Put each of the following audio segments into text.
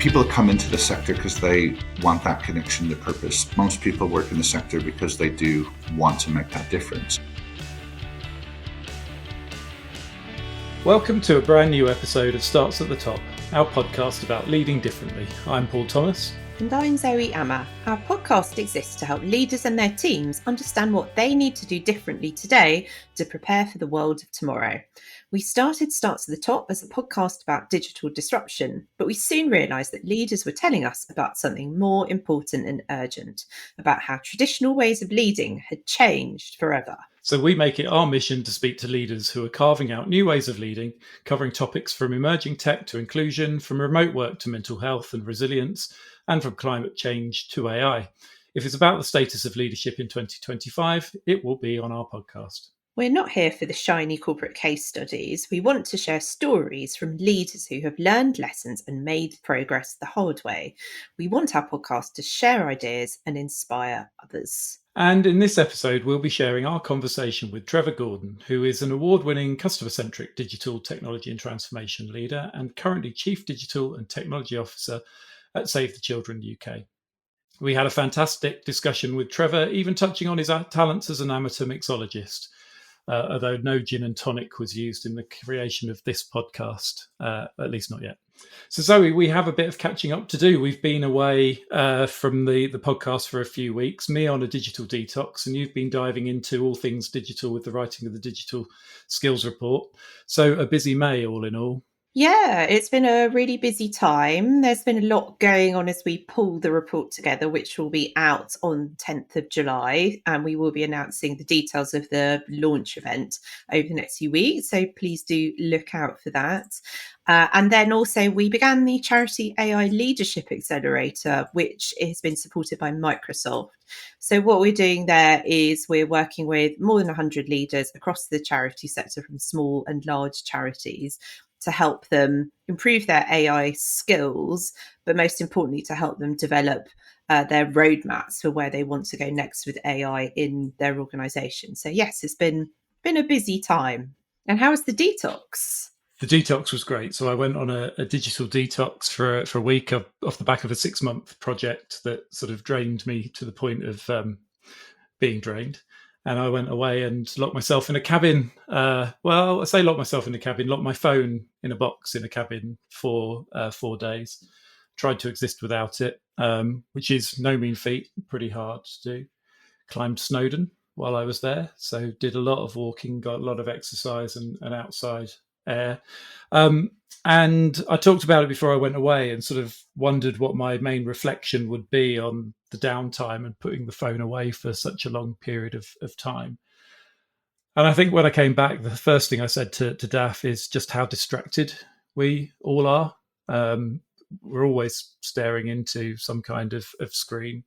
People come into the sector because they want that connection to purpose. Most people work in the sector because they do want to make that difference. Welcome to a brand new episode of Starts at the Top, our podcast about leading differently. I'm Paul Thomas. And I'm Zoe Amma. Our podcast exists to help leaders and their teams understand what they need to do differently today to prepare for the world of tomorrow. We started Starts at the Top as a podcast about digital disruption, but we soon realised that leaders were telling us about something more important and urgent, about how traditional ways of leading had changed forever. So we make it our mission to speak to leaders who are carving out new ways of leading, covering topics from emerging tech to inclusion, from remote work to mental health and resilience, and from climate change to AI. If it's about the status of leadership in 2025, it will be on our podcast. We're not here for the shiny corporate case studies. We want to share stories from leaders who have learned lessons and made progress the hard way. We want our podcast to share ideas and inspire others. And in this episode, we'll be sharing our conversation with Trevor Gordon, who is an award-winning customer-centric digital technology and transformation leader and currently Chief Digital and Technology Officer at Save the Children UK. We had a fantastic discussion with Trevor, even touching on his talents as an amateur mixologist, although no gin and tonic was used in the creation of this podcast, at least not yet. So Zoe, we have a bit of catching up to do. We've been away from the podcast for a few weeks, me on a digital detox, and you've been diving into all things digital with the writing of the digital skills report. So a busy May all in all. Yeah, it's been a really busy time. There's been a lot going on as we pull the report together, which will be out on 10th of July. And we will be announcing the details of the launch event over the next few weeks. So please do look out for that. And then also we began the Charity AI Leadership Accelerator, which has been supported by Microsoft. So what we're doing there is we're working with more than 100 leaders across the charity sector, from small and large charities, to help them improve their AI skills, but most importantly, to help them develop their roadmaps for where they want to go next with AI in their organisation. So yes, it's been a busy time. And how was the detox? The detox was great. So I went on a digital detox for a week off the back of a 6-month project that sort of drained me to the point of being drained. And I went away and locked myself in a cabin. Well, I say locked myself in a cabin, locked my phone in a box in a cabin for 4 days. Tried to exist without it, which is no mean feat, pretty hard to do. Climbed Snowdon while I was there. So did a lot of walking, got a lot of exercise and outside air. And I talked about it before I went away and sort of wondered what my main reflection would be on the downtime and putting the phone away for such a long period of time. And I think when I came back, the first thing I said to Daff is just how distracted we all are. We're always staring into some kind of screen,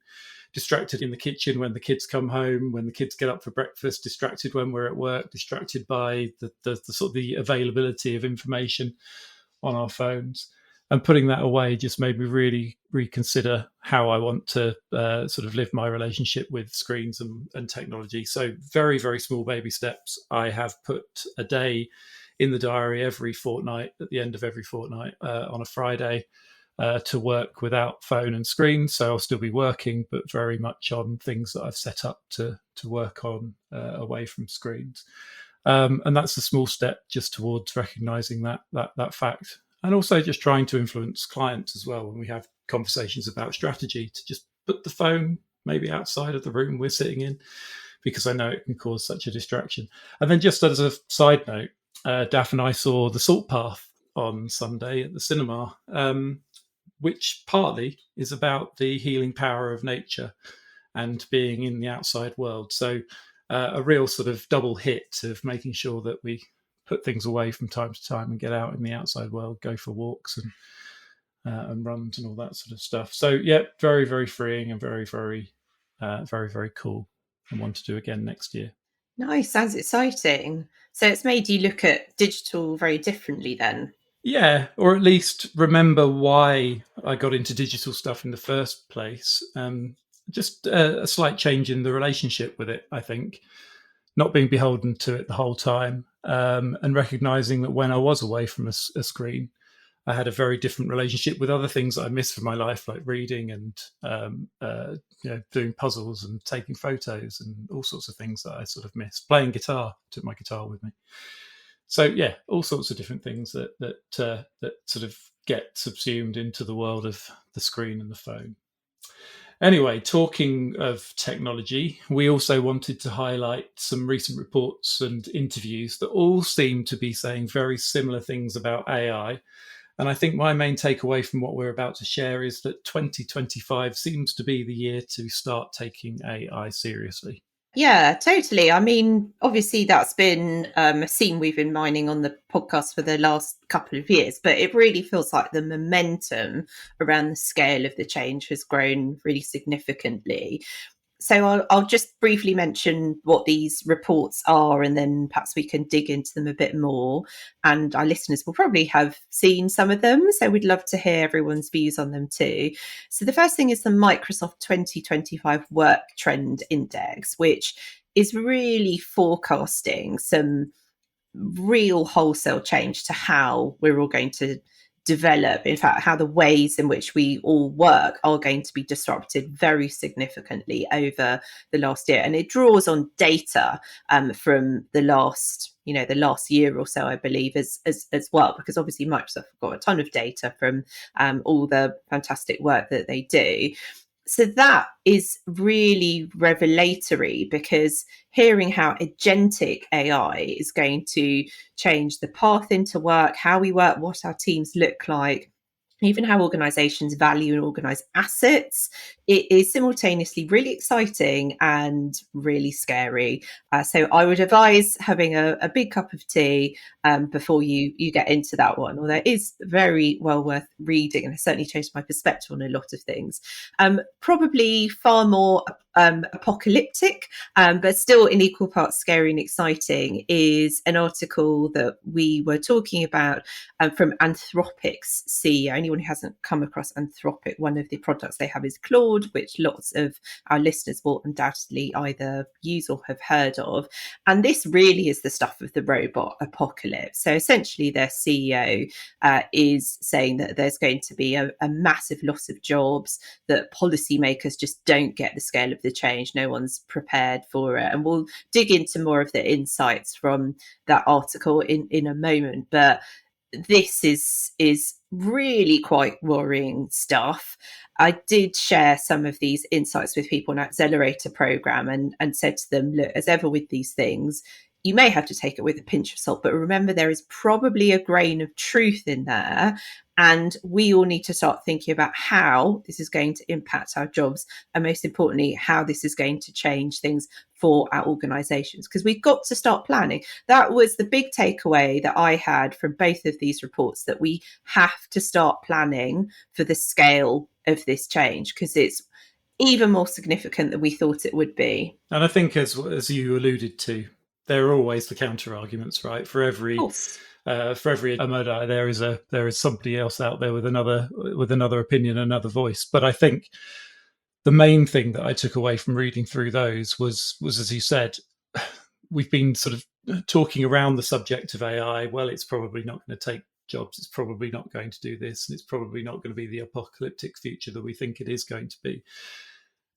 distracted in the kitchen when the kids come home, when the kids get up for breakfast, distracted when we're at work, distracted by the sort of the availability of information on our phones. And putting that away just made me really reconsider how I want to sort of live my relationship with screens and technology. So very, very small baby steps. I have put a day in the diary every fortnight, at the end of every fortnight on a Friday, to work without phone and screen. So I'll still be working, but very much on things that I've set up to work on away from screens. And that's a small step just towards recognizing that fact. And also just trying to influence clients as well when we have conversations about strategy, to just put the phone maybe outside of the room we're sitting in, because I know it can cause such a distraction. And then just as a side note, Daff and I saw The Salt Path on Sunday at the cinema, which partly is about the healing power of nature and being in the outside world. So a real sort of double hit of making sure that we put things away from time to time and get out in the outside world, go for walks and runs and all that sort of stuff. So yeah, very, very freeing and very, very, very cool, and want to do again next year. Nice, sounds exciting. So it's made you look at digital very differently then. Yeah, or at least remember why I got into digital stuff in the first place. Just a slight change in the relationship with it, I think. Not being beholden to it the whole time, and recognizing that when I was away from a screen, I had a very different relationship with other things that I missed from my life, like reading and doing puzzles and taking photos and all sorts of things that I sort of missed. Playing guitar, took my guitar with me. So yeah, all sorts of different things that sort of get subsumed into the world of the screen and the phone. Anyway, talking of technology, we also wanted to highlight some recent reports and interviews that all seem to be saying very similar things about AI. And I think my main takeaway from what we're about to share is that 2025 seems to be the year to start taking AI seriously. Yeah, totally. I mean, obviously, that's been a theme we've been mining on the podcast for the last couple of years, but it really feels like the momentum around the scale of the change has grown really significantly. So I'll just briefly mention what these reports are, and then perhaps we can dig into them a bit more. And our listeners will probably have seen some of them, so we'd love to hear everyone's views on them too. So the first thing is the Microsoft 2025 Work Trend Index, which is really forecasting some real wholesale change to how we're all going to develop, in fact, how the ways in which we all work are going to be disrupted very significantly over the last year. And it draws on data from the last year or so, I believe, as well, because obviously Microsoft have got a ton of data from all the fantastic work that they do. So that is really revelatory, because hearing how agentic AI is going to change the path into work, how we work, what our teams look like, even how organizations value and organize assets, it is simultaneously really exciting and really scary. So I would advise having a big cup of tea before you get into that one, although it is very well worth reading, and has certainly changed my perspective on a lot of things. Probably far more apocalyptic, but still in equal parts scary and exciting, is an article that we were talking about from Anthropic's CEO. Anyone who hasn't come across Anthropic, one of the products they have is Claude, which lots of our listeners will undoubtedly either use or have heard of. And this really is the stuff of the robot apocalypse. So essentially their CEO is saying that there's going to be a massive loss of jobs, that policymakers just don't get the scale of the change. No one's prepared for it. And we'll dig into more of the insights from that article in a moment. But this is really quite worrying stuff. I did share some of these insights with people in our accelerator program and said to them, look, as ever with these things, you may have to take it with a pinch of salt, but remember, there is probably a grain of truth in there. And we all need to start thinking about how this is going to impact our jobs, and most importantly, how this is going to change things for our organizations, because we've got to start planning. That was the big takeaway that I had from both of these reports, that we have to start planning for the scale of this change, because it's even more significant than we thought it would be. And I think, as you alluded to, there are always the counter arguments, right? For every Amoda, there is somebody else out there with another opinion, another voice. But I think the main thing that I took away from reading through those was, as you said, we've been sort of talking around the subject of AI. Well, it's probably not going to take jobs. It's probably not going to do this, and it's probably not going to be the apocalyptic future that we think it is going to be.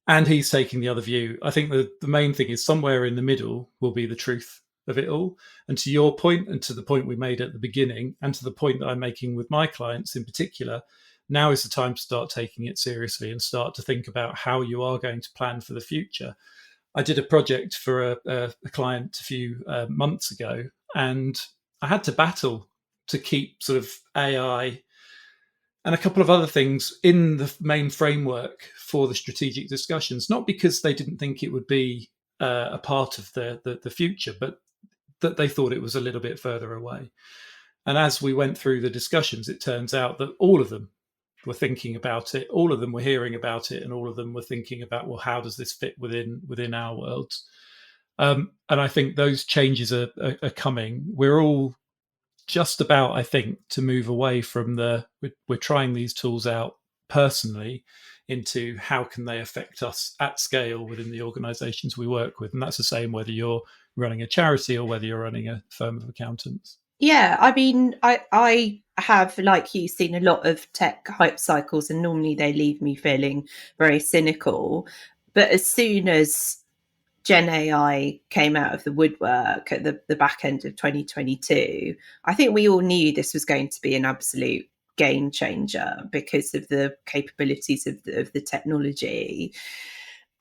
And he's taking the other view. I think the main thing is somewhere in the middle will be the truth of it all. And to your point, and to the point we made at the beginning, and to the point that I'm making with my clients in particular, now is the time to start taking it seriously and start to think about how you are going to plan for the future. I did a project for a client a few months ago, and I had to battle to keep sort of AI and a couple of other things in the main framework for the strategic discussions, not because they didn't think it would be a part of the future, but that they thought it was a little bit further away. And as we went through the discussions, it turns out that all of them were thinking about it, all of them were hearing about it, and all of them were thinking about, well, how does this fit within our worlds? And I think those changes are coming. We're all just about, I think, to move away from we're trying these tools out personally into how can they affect us at scale within the organizations we work with. And that's the same whether you're running a charity or whether you're running a firm of accountants. Yeah, I mean, I have, like you, seen a lot of tech hype cycles, and normally they leave me feeling very cynical. But as soon as Gen AI came out of the woodwork at the back end of 2022, I think we all knew this was going to be an absolute game changer because of the capabilities of the technology.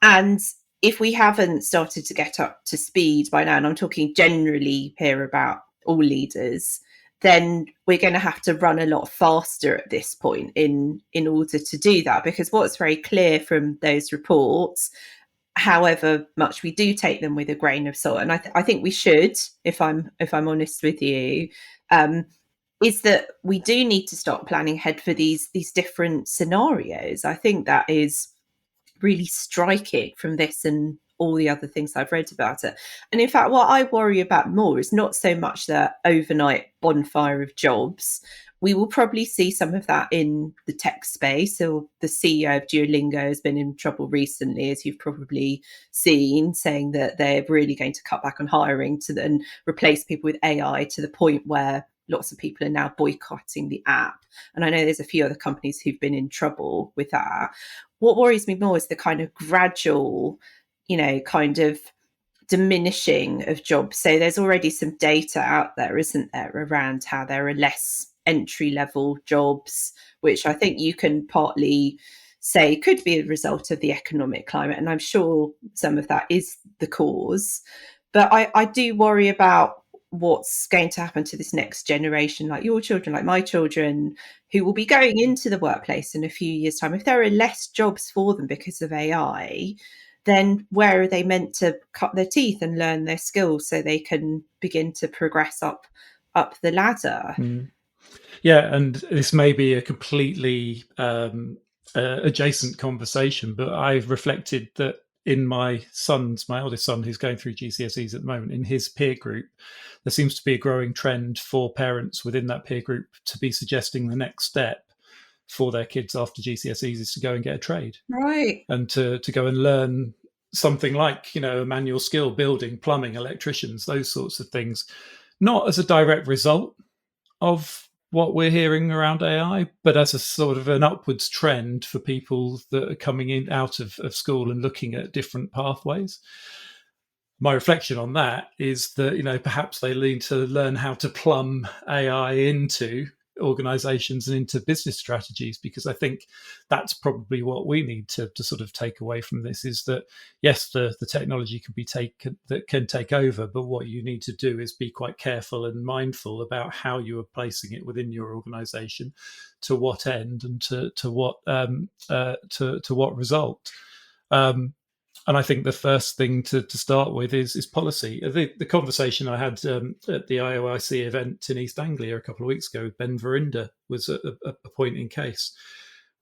And if we haven't started to get up to speed by now, and I'm talking generally here about all leaders, then we're going to have to run a lot faster at this point in order to do that. Because what's very clear from those reports, however much we do take them with a grain of salt, and I think we should, if I'm honest with you, is that we do need to start planning ahead for these different scenarios. I think that is really striking from this and all the other things I've read about it. And in fact, what I worry about more is not so much the overnight bonfire of jobs. We will probably see some of that in the tech space. So the CEO of Duolingo has been in trouble recently, as you've probably seen, saying that they're really going to cut back on hiring and replace people with AI, to the point where lots of people are now boycotting the app. And I know there's a few other companies who've been in trouble with that. What worries me more is the kind of gradual, kind of diminishing of jobs. So there's already some data out there, isn't there, around how there are less entry level jobs, which I think you can partly say could be a result of the economic climate. And I'm sure some of that is the cause. But I do worry about what's going to happen to this next generation, like your children, like my children, who will be going into the workplace in a few years' time. If there are less jobs for them because of AI, then where are they meant to cut their teeth and learn their skills so they can begin to progress up the ladder? Yeah, and this may be a completely adjacent conversation, but I've reflected that in my eldest son, who's going through GCSEs at the moment, in his peer group, there seems to be a growing trend for parents within that peer group to be suggesting the next step for their kids after GCSEs is to go and get a trade, right, and to go and learn something like, a manual skill, building, plumbing, electricians, those sorts of things, not as a direct result of what we're hearing around AI, but as a sort of an upwards trend for people that are coming in out of school and looking at different pathways. My reflection on that is that, perhaps they need to learn how to plumb AI into organizations and into business strategies, because I think that's probably what we need to sort of take away from this, is that yes, the technology can take over, but what you need to do is be quite careful and mindful about how you are placing it within your organization, to what end, and to what result. And I think the first thing to start with is policy. The conversation I had at the IOIC event in East Anglia a couple of weeks ago with Ben Verinda was a point in case,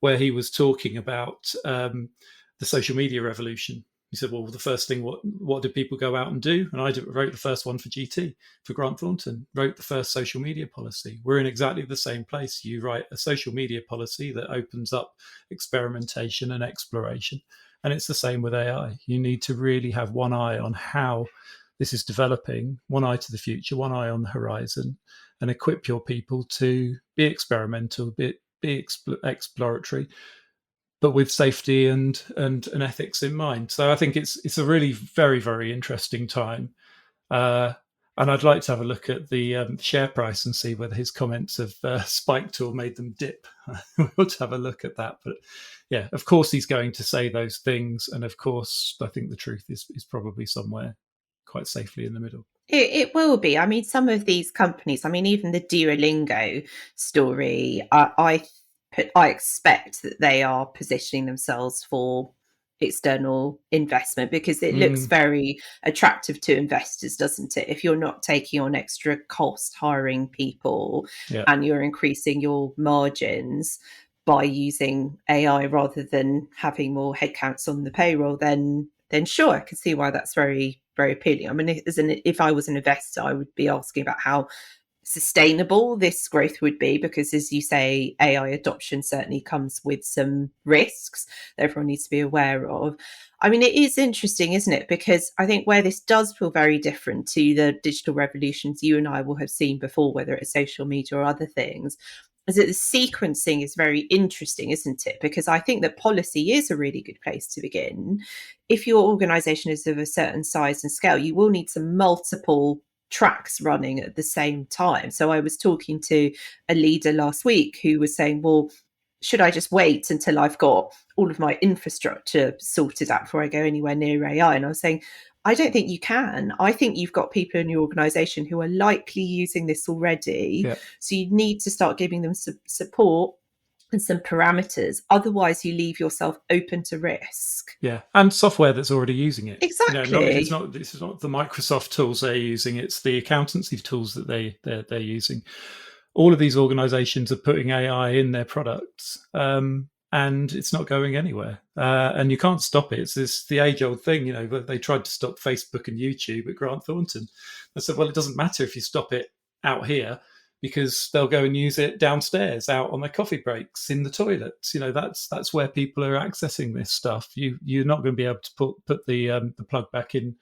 where he was talking about the social media revolution. He said, well, the first thing, what did people go out and do? And I wrote the first one for GT, for Grant Thornton, wrote the first social media policy. We're in exactly the same place. You write a social media policy that opens up experimentation and exploration. And it's the same with AI. You need to really have one eye on how this is developing, one eye to the future, one eye on the horizon, and equip your people to be experimental, be exploratory, but with safety and ethics in mind. So I think it's a really very, very interesting time. And I'd like to have a look at the share price and see whether his comments have spiked or made them dip. We'll have a look at that. But yeah, of course he's going to say those things. And of course, I think the truth is probably somewhere quite safely in the middle. It will be. I mean, some of these companies, even the Duolingo story, I expect that they are positioning themselves for external investment, because it looks very attractive to investors, doesn't it? If you're not taking on extra cost hiring people, and you're increasing your margins by using AI rather than having more headcounts on the payroll, then sure, I can see why that's very, very appealing. I mean, if I was an investor, I would be asking about how sustainable this growth would be, because, as you say, AI adoption certainly comes with some risks that everyone needs to be aware of. I mean, it is interesting, isn't it? Because I think where this does feel very different to the digital revolutions you and I will have seen before, whether it's social media or other things, is that the sequencing is very interesting, isn't it? Because I think that policy is a really good place to begin. If your organization is of a certain size and scale, you will need some multiple tracks running at the same time. So I was talking to a leader last week who was saying, well, should I just wait until I've got all of my infrastructure sorted out before I go anywhere near AI? And I was saying, I don't think you can. I think you've got people in your organization who are likely using this already. Yeah. So you need to start giving them some support and some parameters. Otherwise, you leave yourself open to risk. Yeah, and software that's already using it. Exactly. This is not the Microsoft tools they're using. It's the accountancy tools that they're using. All of these organizations are putting AI in their products, and it's not going anywhere. And you can't stop it. It's the age-old thing. They tried to stop Facebook and YouTube at Grant Thornton. I said, well, it doesn't matter if you stop it out here, because they'll go and use it downstairs, out on their coffee breaks, in the toilets. That's where people are accessing this stuff. You're not going to be able to put the plug back in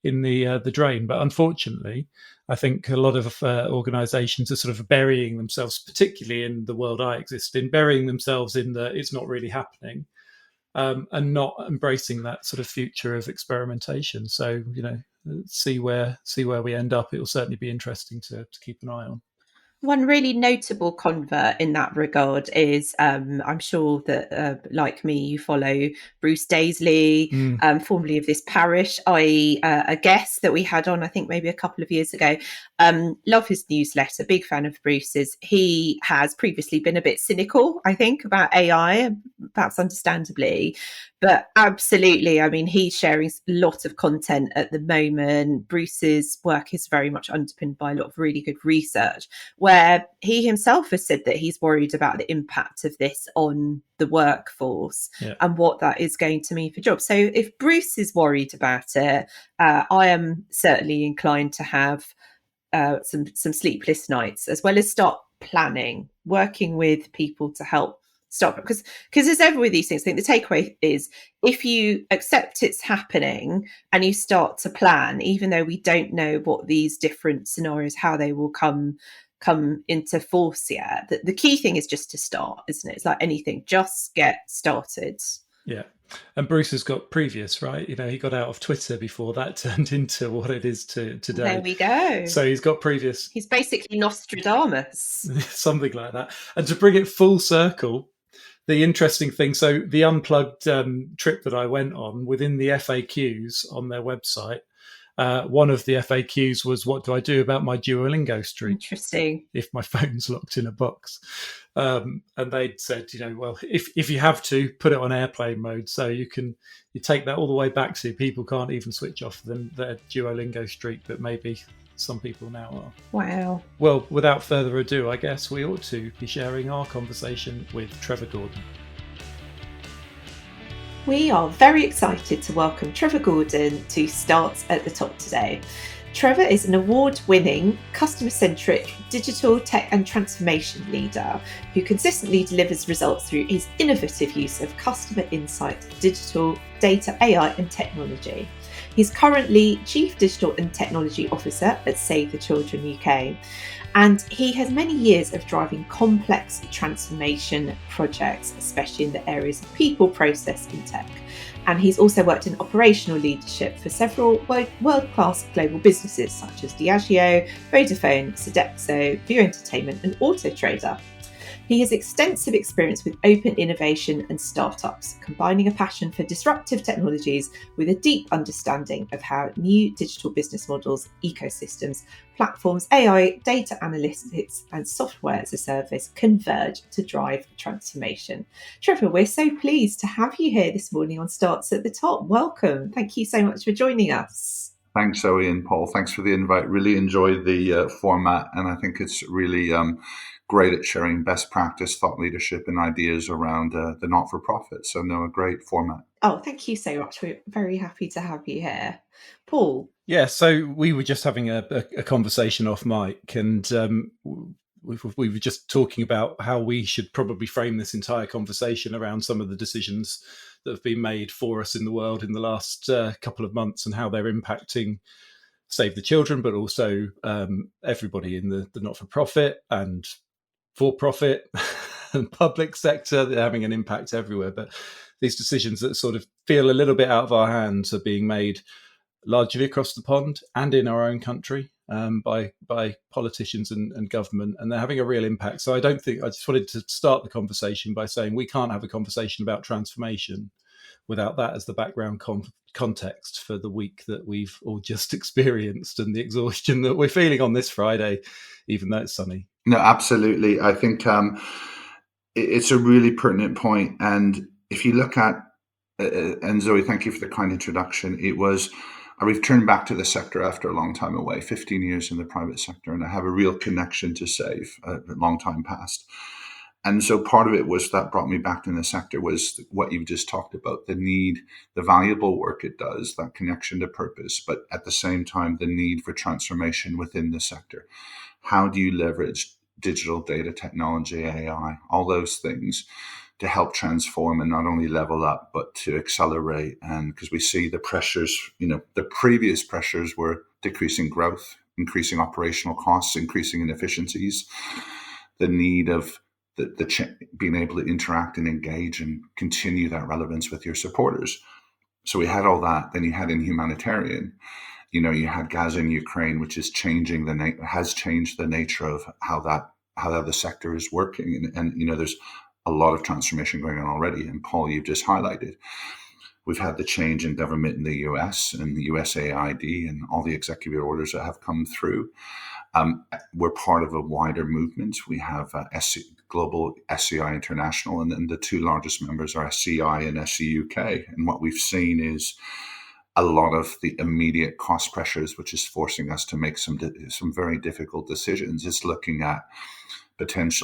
the drain. But unfortunately, I think a lot of organisations are sort of burying themselves, particularly in the world I exist in, burying themselves in the it's not really happening, and not embracing that sort of future of experimentation. So see where we end up. It will certainly be interesting to keep an eye on. One really notable convert in that regard is, I'm sure that, like me, you follow Bruce Daisley, formerly of This Parish, i.e. a guest that we had on, I think maybe a couple of years ago. Love his newsletter, big fan of Bruce's. He has previously been a bit cynical, I think, about AI, perhaps understandably. But absolutely, I mean, he's sharing a lot of content at the moment. Bruce's work is very much underpinned by a lot of really good research, where he himself has said that he's worried about the impact of this on the workforce and what that is going to mean for jobs. So if Bruce is worried about it, I am certainly inclined to have some sleepless nights, as well as start planning, working with people to help stop it. Because as ever with these things, I think the takeaway is, if you accept it's happening and you start to plan, even though we don't know what these different scenarios, how they will come into force yet, the key thing is just to start, isn't it? It's like anything, just get started. Yeah. And Bruce has got previous, right? He got out of Twitter before that turned into what it is today. There we go. So he's got previous. He's basically Nostradamus. Something like that. And to bring it full circle, the interesting thing, so the Unplugged trip that I went on, within the FAQs on their website, one of the FAQs was, what do I do about my Duolingo streak? Interesting. If my phone's locked in a box. And they'd said, well, if you have to, put it on airplane mode, so you take that all the way back to people can't even switch off their Duolingo streak, but maybe some people now are. Wow. Well, without further ado, I guess we ought to be sharing our conversation with Trevor Gordon. We are very excited to welcome Trevor Gordon to Start at the Top today. Trevor is an award-winning, customer-centric digital tech and transformation leader who consistently delivers results through his innovative use of customer insight, digital, data, AI and technology. He's currently Chief Digital and Technology Officer at Save the Children UK, and he has many years of driving complex transformation projects, especially in the areas of people, process and tech. And he's also worked in operational leadership for several world-class global businesses such as Diageo, Vodafone, Sodexo, View Entertainment and Auto Trader. He has extensive experience with open innovation and startups, combining a passion for disruptive technologies with a deep understanding of how new digital business models, ecosystems, platforms, AI, data analytics, and software as a service converge to drive transformation. Trevor, we're so pleased to have you here this morning on Starts at the Top. Welcome. Thank you so much for joining us. Thanks, Zoe and Paul. Thanks for the invite. Really enjoyed the format, and I think it's really great at sharing best practice, thought leadership and ideas around the not-for-profit. So, a great format. Oh, thank you so much. We're very happy to have you here. Paul, Yeah, so we were just having a conversation off mic, and we were just talking about how we should probably frame this entire conversation around some of the decisions that have been made for us in the world in the last couple of months, and how they're impacting Save the Children, but also everybody in the not-for-profit and for-profit and public sector. They're having an impact everywhere. But these decisions that sort of feel a little bit out of our hands are being made largely across the pond and in our own country by politicians and government, and they're having a real impact. So I just wanted to start the conversation by saying we can't have a conversation about transformation without that as the background context for the week that we've all just experienced and the exhaustion that we're feeling on this Friday, even though it's sunny. No, absolutely. I think it's a really pertinent point. And if you look at, and Zoe, thank you for the kind introduction. I returned back to the sector after a long time away, 15 years in the private sector, and I have a real connection to Save, a long time past. And so part of it was that brought me back in the sector was what you've just talked about, the need, the valuable work it does, that connection to purpose, but at the same time, the need for transformation within the sector. How do you leverage digital data technology, AI, all those things to help transform and not only level up, but to accelerate? And because we see the pressures, the previous pressures were decreasing growth, increasing operational costs, increasing inefficiencies, the need of being able to interact and engage and continue that relevance with your supporters. So we had all that. Then you had in humanitarian, you had Gaza and Ukraine, which is has changed the nature of how the sector is working. And there's a lot of transformation going on already. And Paul, you've just highlighted, we've had the change in government in the US and the USAID and all the executive orders that have come through. We're part of a wider movement. We have Global SCI International, and then the two largest members are SCI and SCUK. And what we've seen is a lot of the immediate cost pressures, which is forcing us to make some very difficult decisions. It's looking at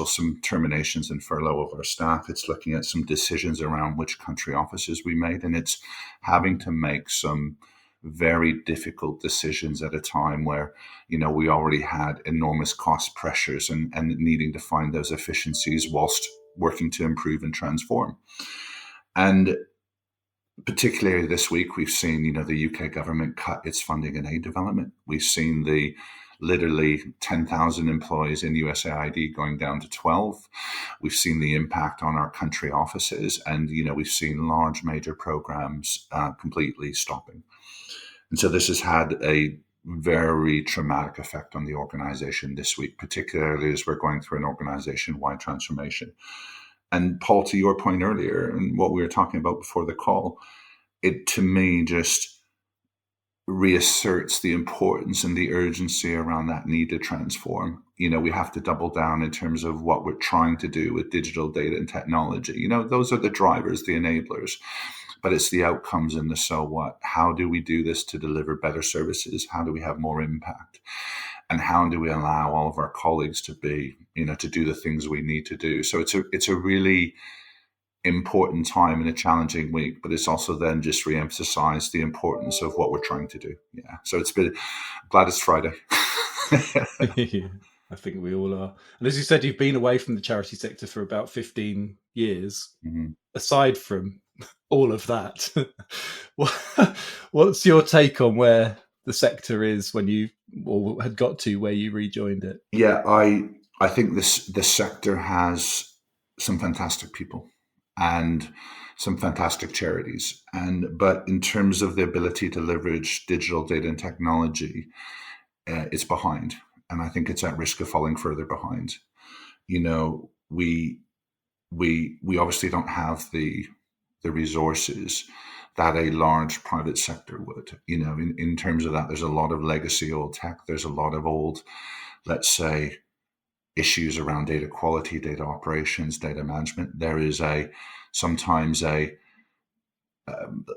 some terminations and furlough of our staff. It's looking at some decisions around which country offices we made, and it's having to make some very difficult decisions at a time where, we already had enormous cost pressures and needing to find those efficiencies whilst working to improve and transform. And particularly this week, we've seen, the UK government cut its funding in aid development. We've seen the literally 10,000 employees in USAID going down to 12. We've seen the impact on our country offices, and we've seen large major programs completely stopping. And so this has had a very traumatic effect on the organization this week, particularly as we're going through an organization-wide transformation. And Paul, to your point earlier, and what we were talking about before the call, it to me just reasserts the importance and the urgency around that need to transform. We have to double down in terms of what we're trying to do with digital data and technology. Those are the drivers, the enablers, but it's the outcomes and the so what. How do we do this to deliver better services? How do we have more impact? And how do we allow all of our colleagues to be, to do the things we need to do? So it's a really important time and a challenging week, but it's also then just re-emphasized the importance of what we're trying to do. Yeah. So I'm glad it's Friday. I think we all are. And as you said, you've been away from the charity sector for about 15 years. Mm-hmm. Aside from all of that, what's your take on where the sector is when you had got to where you rejoined it? Yeah, I think the sector has some fantastic people and some fantastic charities. But in terms of the ability to leverage digital data and technology, it's behind. And I think it's at risk of falling further behind. We obviously don't have the resources that a large private sector would. In terms of that, there's a lot of legacy old tech. There's a lot of old, let's say, issues around data quality, data operations, data management. There is sometimes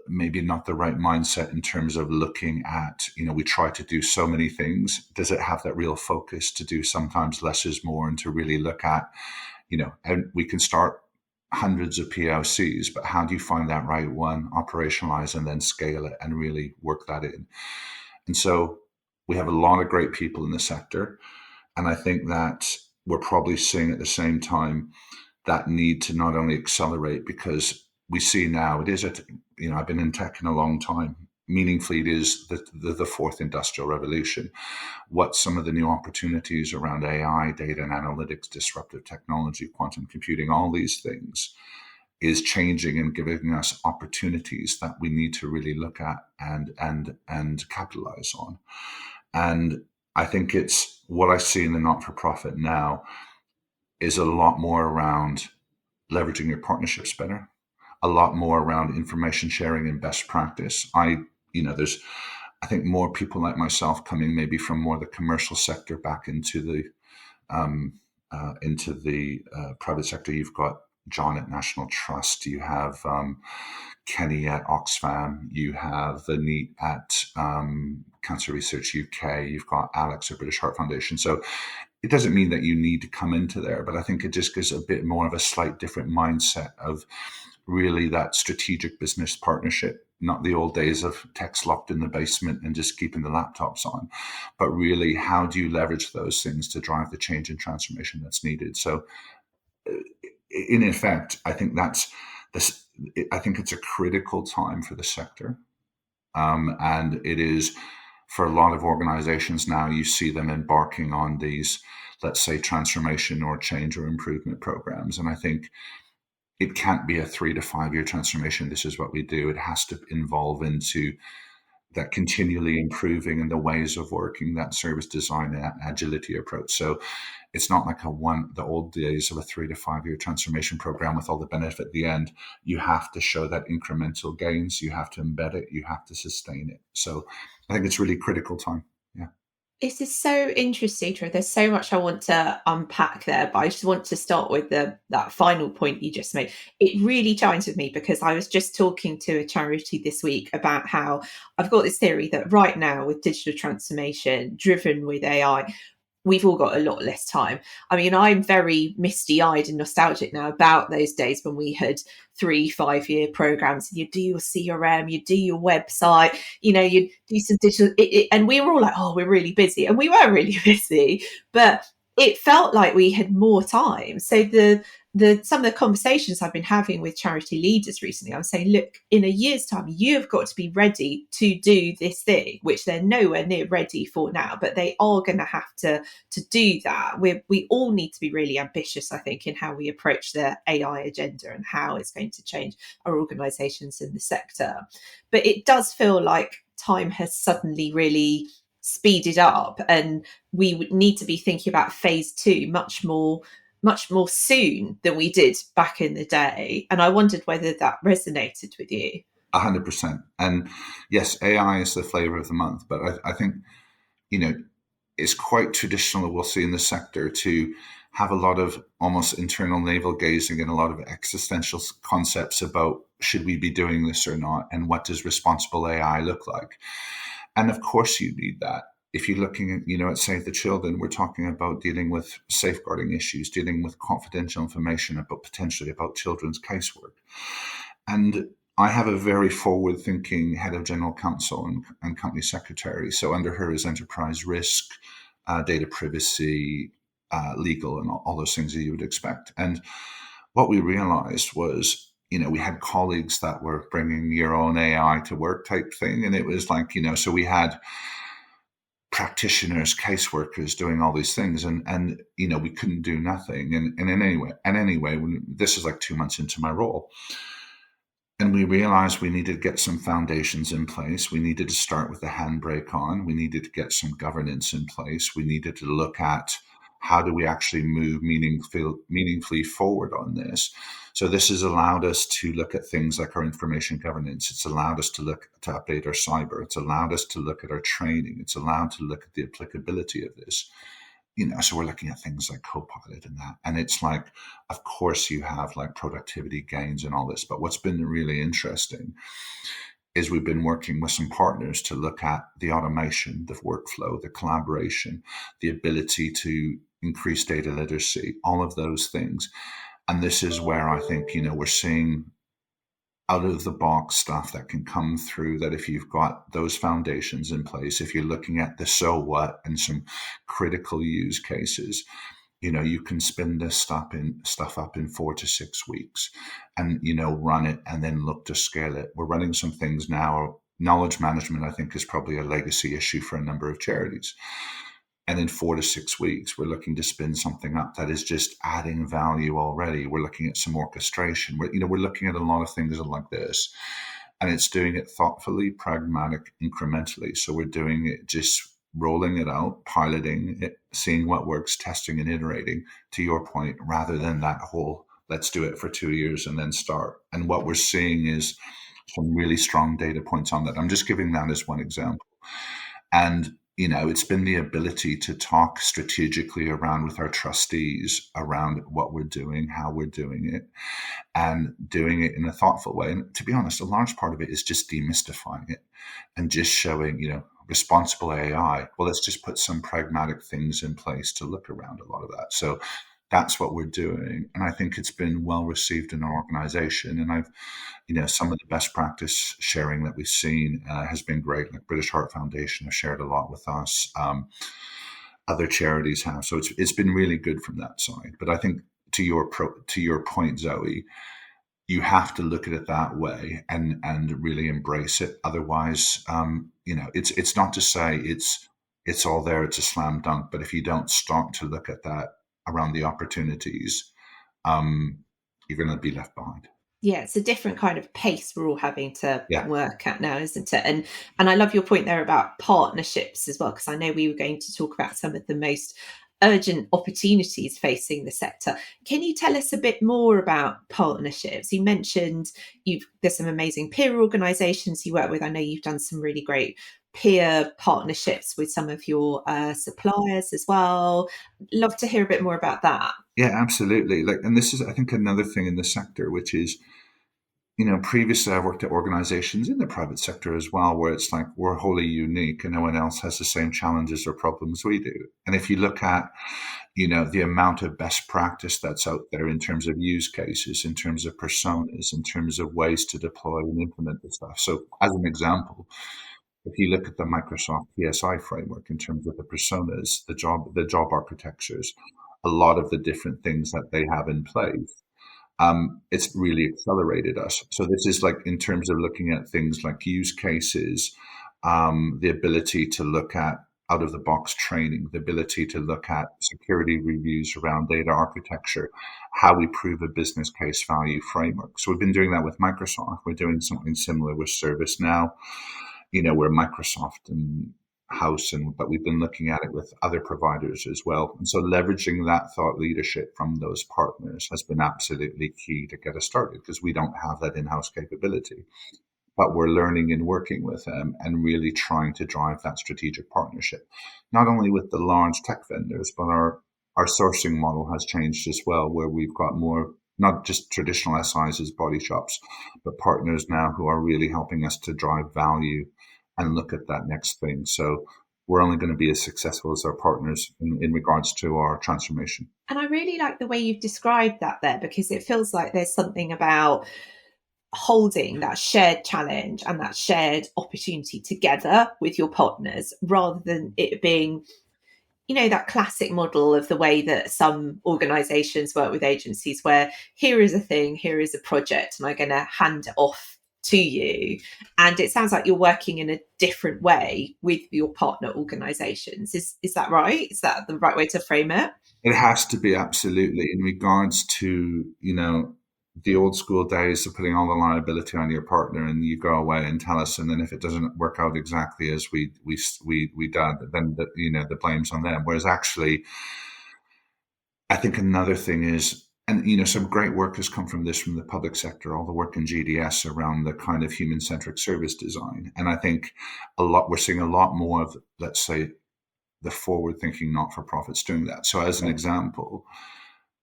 maybe not the right mindset in terms of looking at, we try to do so many things. Does it have that real focus to do sometimes less is more, and to really look at, and we can start hundreds of POCs, but how do you find that right one, operationalize, and then scale it and really work that in? And so we have a lot of great people in the sector. And I think that we're probably seeing at the same time that need to not only accelerate, because we see now it is I've been in tech in a long time. Meaningfully, it is the fourth industrial revolution. What some of the new opportunities around AI, data and analytics, disruptive technology, quantum computing, all these things is changing and giving us opportunities that we need to really look at and capitalize on. And I think it's what I see in the not-for-profit now is a lot more around leveraging your partnerships better, a lot more around information sharing and best practice. There's, I think, more people like myself coming maybe from more the commercial sector back into the private sector. You've got John at National Trust, you have Kenny at Oxfam, you have Vineet at Cancer Research UK, you've got Alex at British Heart Foundation. So it doesn't mean that you need to come into there, but I think it just gives a bit more of a slight different mindset of really that strategic business partnership, not the old days of techs locked in the basement and just keeping the laptops on, but really how do you leverage those things to drive the change and transformation that's needed. So in effect, I think I think it's a critical time for the sector. And it is for a lot of organizations now, you see them embarking on these, let's say, transformation or change or improvement programs. And I think it can't be a 3 to 5 year transformation. This is what we do. It has to involve into that continually improving in the ways of working, that service design and agility approach. So it's not like the old days of a 3 to 5 year transformation program with all the benefit at the end. You have to show that incremental gains. You have to embed it. You have to sustain it. So I think it's really critical time. Yeah. This is so interesting, Trevor. There's so much I want to unpack there, but I just want to start with that final point you just made. It really chimes with me because I was just talking to a charity this week about how I've got this theory that right now with digital transformation driven with AI, we've all got a lot less time. I mean, I'm very misty-eyed and nostalgic now about those days when we had 3-5 year programs. You do your CRM, you do your website, you do some digital, and we were all like, oh, we're really busy. And we were really busy, but it felt like we had more time. So some of the conversations I've been having with charity leaders recently, I'm saying, look, in a year's time, you've got to be ready to do this thing, which they're nowhere near ready for now, but they are going to have to do that. We all need to be really ambitious, I think, in how we approach the AI agenda and how it's going to change our organizations in the sector. But it does feel like time has suddenly really speeded up, and we would need to be thinking about phase 2 much more soon than we did back in the day. And I wondered whether that resonated with you. 100%. And yes, AI is the flavor of the month, but I think, it's quite traditional, we'll see in the sector, to have a lot of almost internal navel gazing and a lot of existential concepts about should we be doing this or not, and what does responsible AI look like? And of course you need that. If you're looking at, at Save the Children, we're talking about dealing with safeguarding issues, dealing with confidential information potentially about children's casework. And I have a very forward-thinking head of general counsel and company secretary. So under her is enterprise risk, data privacy, legal, and all those things that you would expect. And what we realized was, we had colleagues that were bringing your own AI to work type thing. And it was like, so we had practitioners, caseworkers doing all these things, and we couldn't do nothing. And anyway, this is like 2 months into my role, and we realized we needed to get some foundations in place. We needed to start with the handbrake on. We needed to get some governance in place. We needed to look at how do we actually move meaningfully forward on this. So this has allowed us to look at things like our information governance. It's allowed us to update our cyber. It's allowed us to look at our training. It's allowed to look at the applicability of this. So we're looking at things like Copilot and that. And it's like, of course you have like productivity gains and all this, but what's been really interesting is we've been working with some partners to look at the automation, the workflow, the collaboration, the ability to increase data literacy, all of those things. And this is where I think, we're seeing out of the box stuff that can come through, that if you've got those foundations in place, if you're looking at the so what and some critical use cases, you can spin this stuff up in 4 to 6 weeks and, run it and then look to scale it. We're running some things now. Knowledge management, I think, is probably a legacy issue for a number of charities. And in 4 to 6 weeks, we're looking to spin something up that is just adding value already. We're looking at some orchestration. We're looking at a lot of things like this, and it's doing it thoughtfully, pragmatic, incrementally. So we're doing it, just rolling it out, piloting it, seeing what works, testing and iterating, to your point, rather than that whole, let's do it for 2 years and then start. And what we're seeing is some really strong data points on that. I'm just giving that as one example. And it's been the ability to talk strategically around with our trustees around what we're doing, how we're doing it, and doing it in a thoughtful way. And to be honest, a large part of it is just demystifying it and just showing, responsible AI. Well, let's just put some pragmatic things in place to look around a lot of that. So that's what we're doing. And I think it's been well received in our organization. And some of the best practice sharing that we've seen has been great. Like British Heart Foundation have shared a lot with us. Other charities have. So it's been really good from that side. But I think to your point, Zoe, you have to look at it that way and really embrace it. Otherwise, it's not to say it's all there, it's a slam dunk. But if you don't start to look at that around the opportunities, you're going to be left behind. Yeah, it's a different kind of pace we're all having to work at now, isn't it? And I love your point there about partnerships as well, because I know we were going to talk about some of the most urgent opportunities facing the sector. Can you tell us a bit more about partnerships? You mentioned there's some amazing peer organisations you work with. I know you've done some really great peer partnerships with some of your suppliers as well. Love to hear a bit more about that. Yeah, absolutely. And this is, I think, another thing in the sector, which is, previously I've worked at organizations in the private sector as well, where it's like we're wholly unique and no one else has the same challenges or problems we do. And if you look at, the amount of best practice that's out there in terms of use cases, in terms of personas, in terms of ways to deploy and implement this stuff. So as an example, if you look at the Microsoft PSI framework in terms of the personas, the job architectures, a lot of the different things that they have in place, it's really accelerated us. So this is like in terms of looking at things like use cases, the ability to look at out of the box training, the ability to look at security reviews around data architecture, how we prove a business case value framework. So we've been doing that with Microsoft. We're doing something similar with ServiceNow. We're Microsoft and house, but we've been looking at it with other providers as well. And so leveraging that thought leadership from those partners has been absolutely key to get us started, because we don't have that in-house capability. But we're learning and working with them and really trying to drive that strategic partnership, not only with the large tech vendors, but our sourcing model has changed as well, where we've got more, not just traditional SIs as body shops, but partners now who are really helping us to drive value and look at that next thing. So we're only going to be as successful as our partners in regards to our transformation. And I really like the way you've described that there, because it feels like there's something about holding that shared challenge and that shared opportunity together with your partners, rather than it being, that classic model of the way that some organizations work with agencies, where here is a thing, here is a project, and I'm going to hand it off to you. And it sounds like you're working in a different way with your partner organizations. Is that right? Is that the right way to frame it? It has to be, absolutely, in regards to, the old school days of putting all the liability on your partner, and you go away and tell us, and then if it doesn't work out exactly as we done, then the blame's on them. Whereas actually, I think another thing is, and some great work has come from the public sector, all the work in GDS around the kind of human-centric service design. And I think we're seeing a lot more of, let's say, the forward-thinking not-for-profits doing that. So as an example,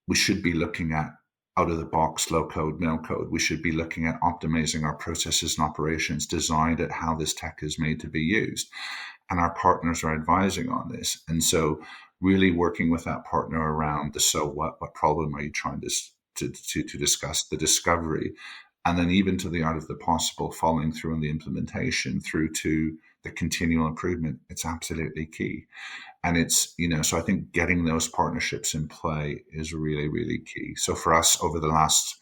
we should be looking at out of the box, low code, no code. We should be looking at optimizing our processes and operations designed at how this tech is made to be used. And our partners are advising on this. And so really working with that partner around the so what problem are you trying to discuss, the discovery, and then even to the art of the possible, following through on the implementation through to the continual improvement, it's absolutely key. And it's, so I think getting those partnerships in play is really, really key. So for us over the last,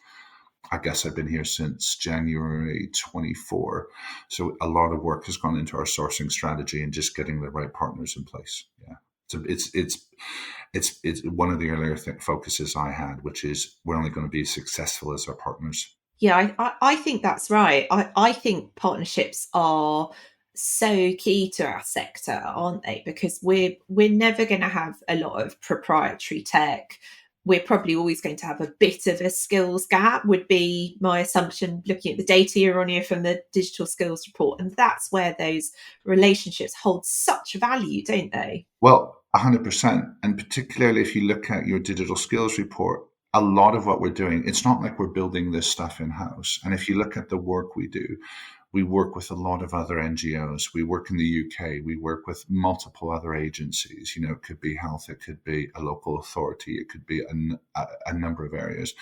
I guess I've been here since January 24. So a lot of work has gone into our sourcing strategy and just getting the right partners in place. Yeah. So it's one of the earlier focuses I had, which is we're only going to be as successful as our partners. Yeah, I think that's right. I think partnerships are so key to our sector, aren't they? Because we're never going to have a lot of proprietary tech. We're probably always going to have a bit of a skills gap, would be my assumption, looking at the data year on year from the digital skills report. And that's where those relationships hold such value, don't they? Well, 100%. And particularly if you look at your digital skills report, a lot of what we're doing, it's not like we're building this stuff in-house. And if you look at the work we do, we work with a lot of other NGOs. We work in the UK. We work with multiple other agencies. It could be health, it could be a local authority, it could be a number of areas.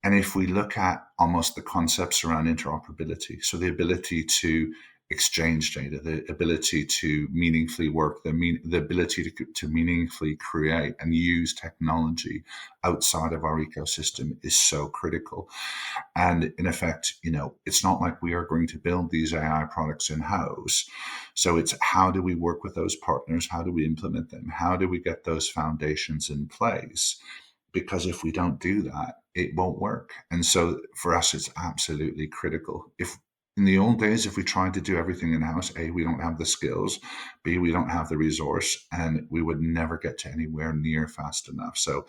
And if we look at almost the concepts around interoperability, so the ability to exchange data, the ability to meaningfully work, the ability to meaningfully create and use technology outside of our ecosystem is so critical. And in effect, it's not like we are going to build these AI products in-house. So it's how do we work with those partners? How do we implement them? How do we get those foundations in place? Because if we don't do that, it won't work. And so for us, it's absolutely critical. If in the old days, if we tried to do everything in-house, A, we don't have the skills, B, we don't have the resource, and we would never get to anywhere near fast enough. So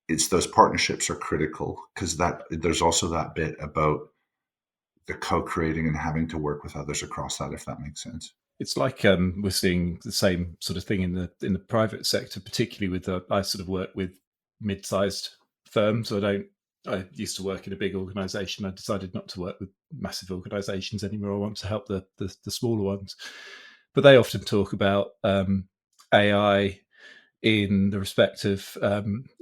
it's those partnerships are critical, because there's also that bit about the co-creating and having to work with others across that, if that makes sense. It's like we're seeing the same sort of thing in the private sector, particularly with I sort of work with mid-sized firms. I used to work in a big organization. I decided not to work with massive organizations anymore. I want to help the smaller ones. But they often talk about AI in the respect of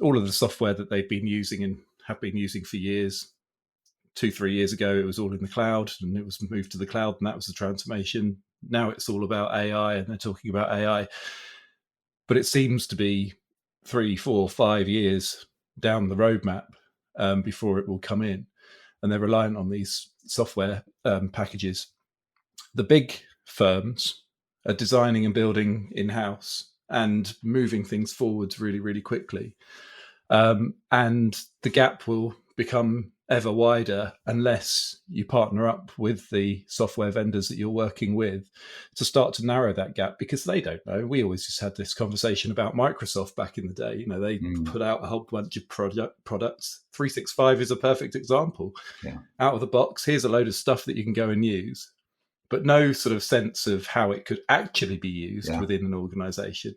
all of the software that they've been using and have been using for years. 2-3 years ago, it was all in the cloud, and it was moved to the cloud, and that was the transformation. Now it's all about AI, and they're talking about AI. But it seems to be 3, 4, 5 years down the roadmap before it will come in, and they're reliant on these software packages. The big firms are designing and building in-house and moving things forwards really, really quickly. And the gap will become ever wider unless you partner up with the software vendors that you're working with to start to narrow that gap, because they don't know. We always just had this conversation about Microsoft back in the day. They put out a whole bunch of products. 365 is a perfect example. Yeah. Out of the box, here's a load of stuff that you can go and use, but no sort of sense of how it could actually be used within an organization.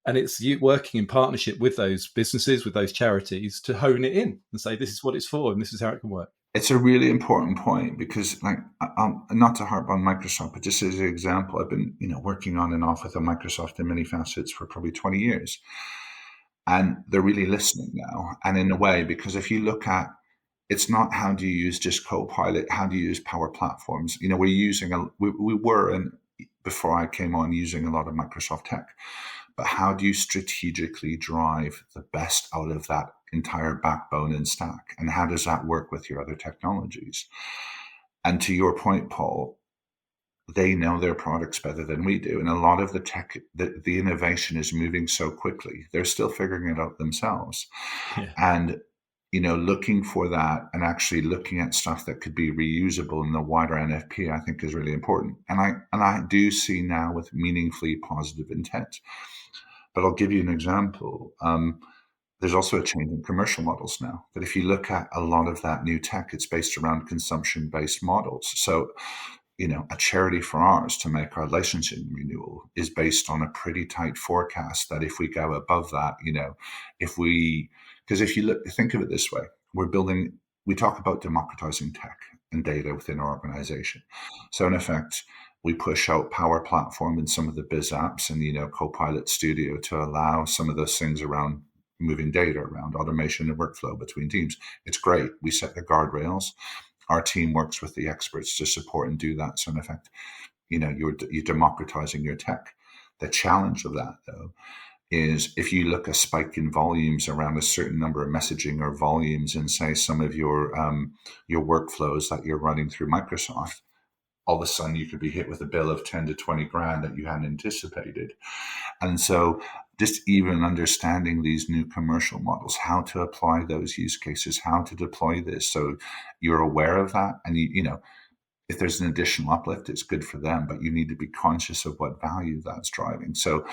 And it's you working in partnership with those businesses, with those charities, to hone it in and say, this is what it's for and this is how it can work. It's a really important point, because not to harp on Microsoft, but just as an example, I've been working on and off with Microsoft in many facets for probably 20 years. And they're really listening now. And in a way, because if you look at, it's not how do you use just Copilot, how do you use Power Platforms? We're using, we were, and before I came on, using a lot of Microsoft tech. But how do you strategically drive the best out of that entire backbone and stack? And how does that work with your other technologies? And to your point, Paul, they know their products better than we do. And a lot of the tech, the innovation is moving so quickly. They're still figuring it out themselves. Yeah. And, looking for that and actually looking at stuff that could be reusable in the wider NFP, I think is really important. And I do see now with meaningfully positive intent. But I'll give you an example. There's also a change in commercial models now, that if you look at a lot of that new tech, it's based around consumption-based models. So, a charity for ours to make our licensing renewal is based on a pretty tight forecast that if we go above that, because if you think of it this way, we talk about democratizing tech and data within our organization. So in effect, we push out Power Platform and some of the biz apps and, Copilot Studio to allow some of those things around moving data around, automation and workflow between teams. It's great. We set the guardrails. our team works with the experts to support and do that. So in effect, you're democratizing your tech. The challenge of that, though, is if you look a spike in volumes around a certain number of messaging or volumes in, say, some of your workflows that you're running through Microsoft, all of a sudden you could be hit with a bill of 10 to 20 grand that you hadn't anticipated. And so just even understanding these new commercial models, how to apply those use cases, how to deploy this, so you're aware of that, and if there's an additional uplift, it's good for them, but you need to be conscious of what value that's driving. So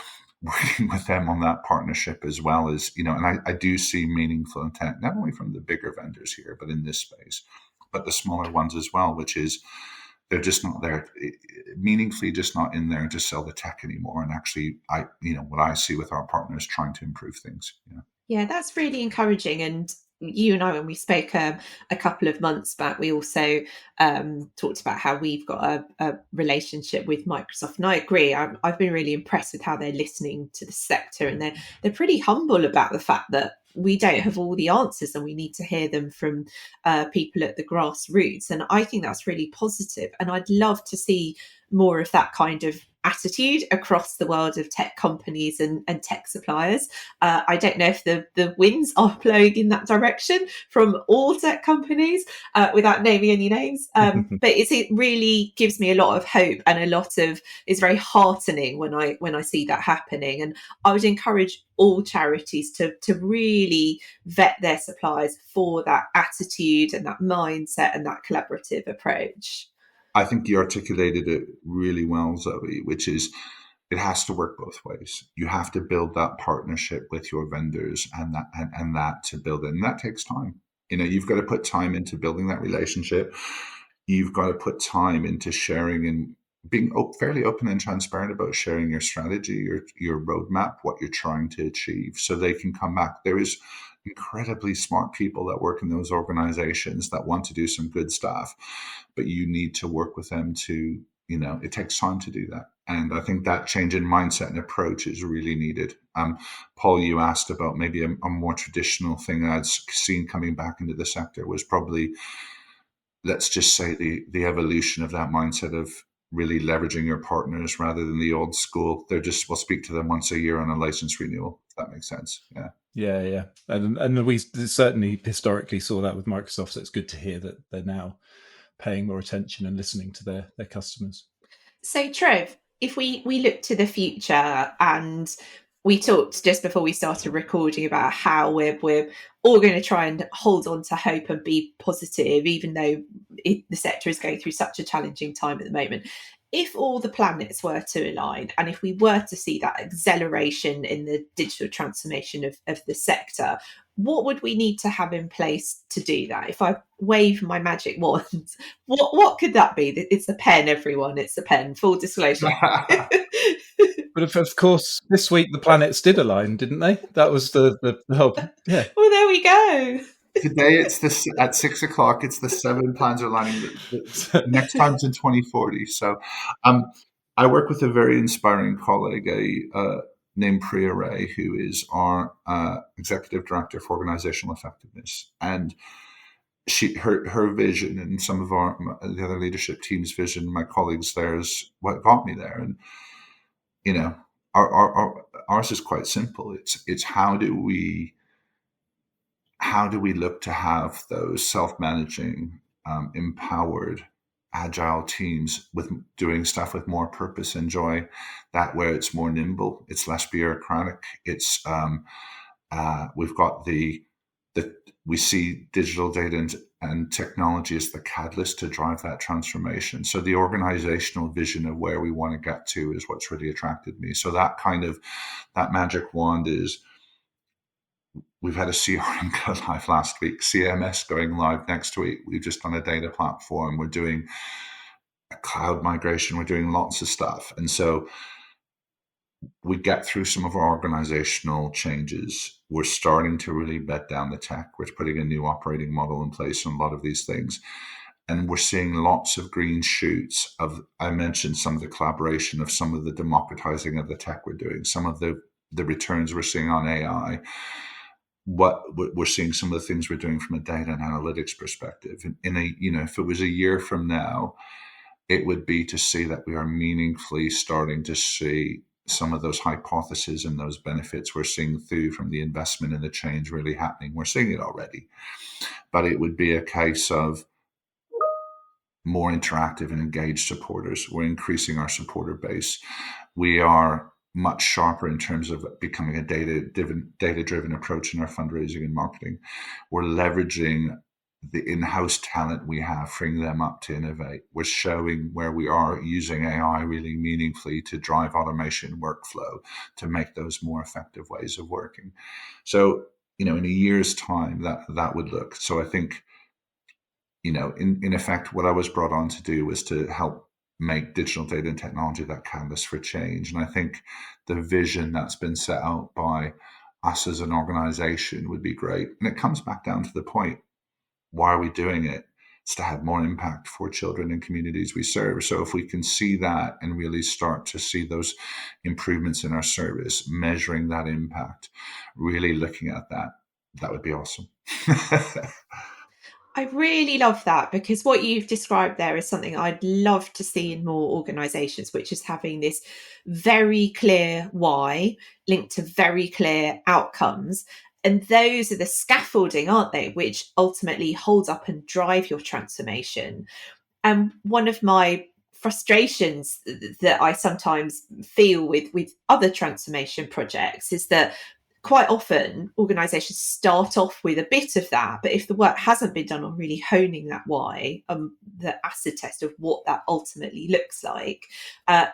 working with them on that partnership as well as, and I do see meaningful intent, not only from the bigger vendors here, but in this space, but the smaller ones as well, which is they're just not there, meaningfully just not in there to sell the tech anymore. And actually, what I see with our partners trying to improve things. Yeah, that's really encouraging. And you and I, when we spoke a couple of months back, we also talked about how we've got a relationship with Microsoft. And I agree, I've been really impressed with how they're listening to the sector, and they're pretty humble about the fact that we don't have all the answers and we need to hear them from people at the grassroots. And I think that's really positive. And I'd love to see more of that kind of attitude across the world of tech companies and tech suppliers. I don't know if the winds are blowing in that direction from all tech companies, without naming any names. But it really gives me a lot of hope, and it's very heartening when I see that happening. And I would encourage all charities to really vet their suppliers for that attitude and that mindset and that collaborative approach. I think you articulated it really well, Zoe, which is it has to work both ways. You have to build that partnership with your vendors and that to build it. And that takes time. You've got to put time into building that relationship. You've got to put time into sharing and being fairly open and transparent about sharing your strategy, your roadmap, what you're trying to achieve, so they can come back. There is incredibly smart people that work in those organizations that want to do some good stuff, but you need to work with them to, it takes time to do that. And I think that change in mindset and approach is really needed. Paul, you asked about maybe a more traditional thing I'd seen coming back into the sector was probably, let's just say, the evolution of that mindset of really leveraging your partners rather than the old school. We'll speak to them once a year on a license renewal, if that makes sense. Yeah. And we certainly historically saw that with Microsoft. So it's good to hear that they're now paying more attention and listening to their customers. So Trev, if we look to the future, and we talked just before we started recording about how we're all going to try and hold on to hope and be positive, even though the sector is going through such a challenging time at the moment. If all the planets were to align, and if we were to see that acceleration in the digital transformation of the sector, what would we need to have in place to do that? If I wave my magic wand, what could that be? It's a pen, everyone. It's a pen. Full disclosure. But of course, this week the planets did align, didn't they? That was the whole. Yeah. Well, there we go. Today it's at 6 o'clock. It's the 7 planets are aligning. The next time's in 2040. So, I work with a very inspiring colleague, named Priya Ray, who is our executive director for organizational effectiveness, and her vision and some of the other leadership team's vision, my colleagues there, is what got me there. And ours is quite simple. It's how do we look to have those self-managing, empowered, agile teams with doing stuff with more purpose and joy, that where it's more nimble, it's less bureaucratic. It's we've got we see digital data and technology as the catalyst to drive that transformation. So the organizational vision of where we want to get to is what's really attracted me. So that magic wand is, we've had a CRM go live last week, CMS going live next week. We've just done a data platform. We're doing a cloud migration. We're doing lots of stuff. And so we get through some of our organizational changes. We're starting to really bed down the tech. We're putting a new operating model in place on a lot of these things. And we're seeing lots of green shoots I mentioned some of the collaboration of some of the democratizing of the tech we're doing, some of the returns we're seeing on AI. what we're seeing, some of the things we're doing from a data and analytics perspective. In a, if it was a year from now, it would be to see that we are meaningfully starting to see some of those hypotheses and those benefits we're seeing through from the investment and the change really happening. We're seeing it already, but it would be a case of more interactive and engaged supporters. We're increasing our supporter base. We are much sharper in terms of becoming a data-driven approach in our fundraising and marketing. We're leveraging the in-house talent we have, freeing them up to innovate. We're showing where we are using AI really meaningfully to drive automation workflow, to make those more effective ways of working. So, in a year's time, that would look. So I think, in effect, what I was brought on to do was to help make digital data and technology that canvas for change. And I think the vision that's been set out by us as an organization would be great. And it comes back down to the point, why are we doing it? It's to have more impact for children and communities we serve. So if we can see that and really start to see those improvements in our service, measuring that impact, really looking at that would be awesome. I really love that, because what you've described there is something I'd love to see in more organisations, which is having this very clear why linked to very clear outcomes. And those are the scaffolding, aren't they, which ultimately hold up and drive your transformation. And one of my frustrations that I sometimes feel with other transformation projects is that quite often organisations start off with a bit of that, but if the work hasn't been done on really honing that why, the acid test of what that ultimately looks like,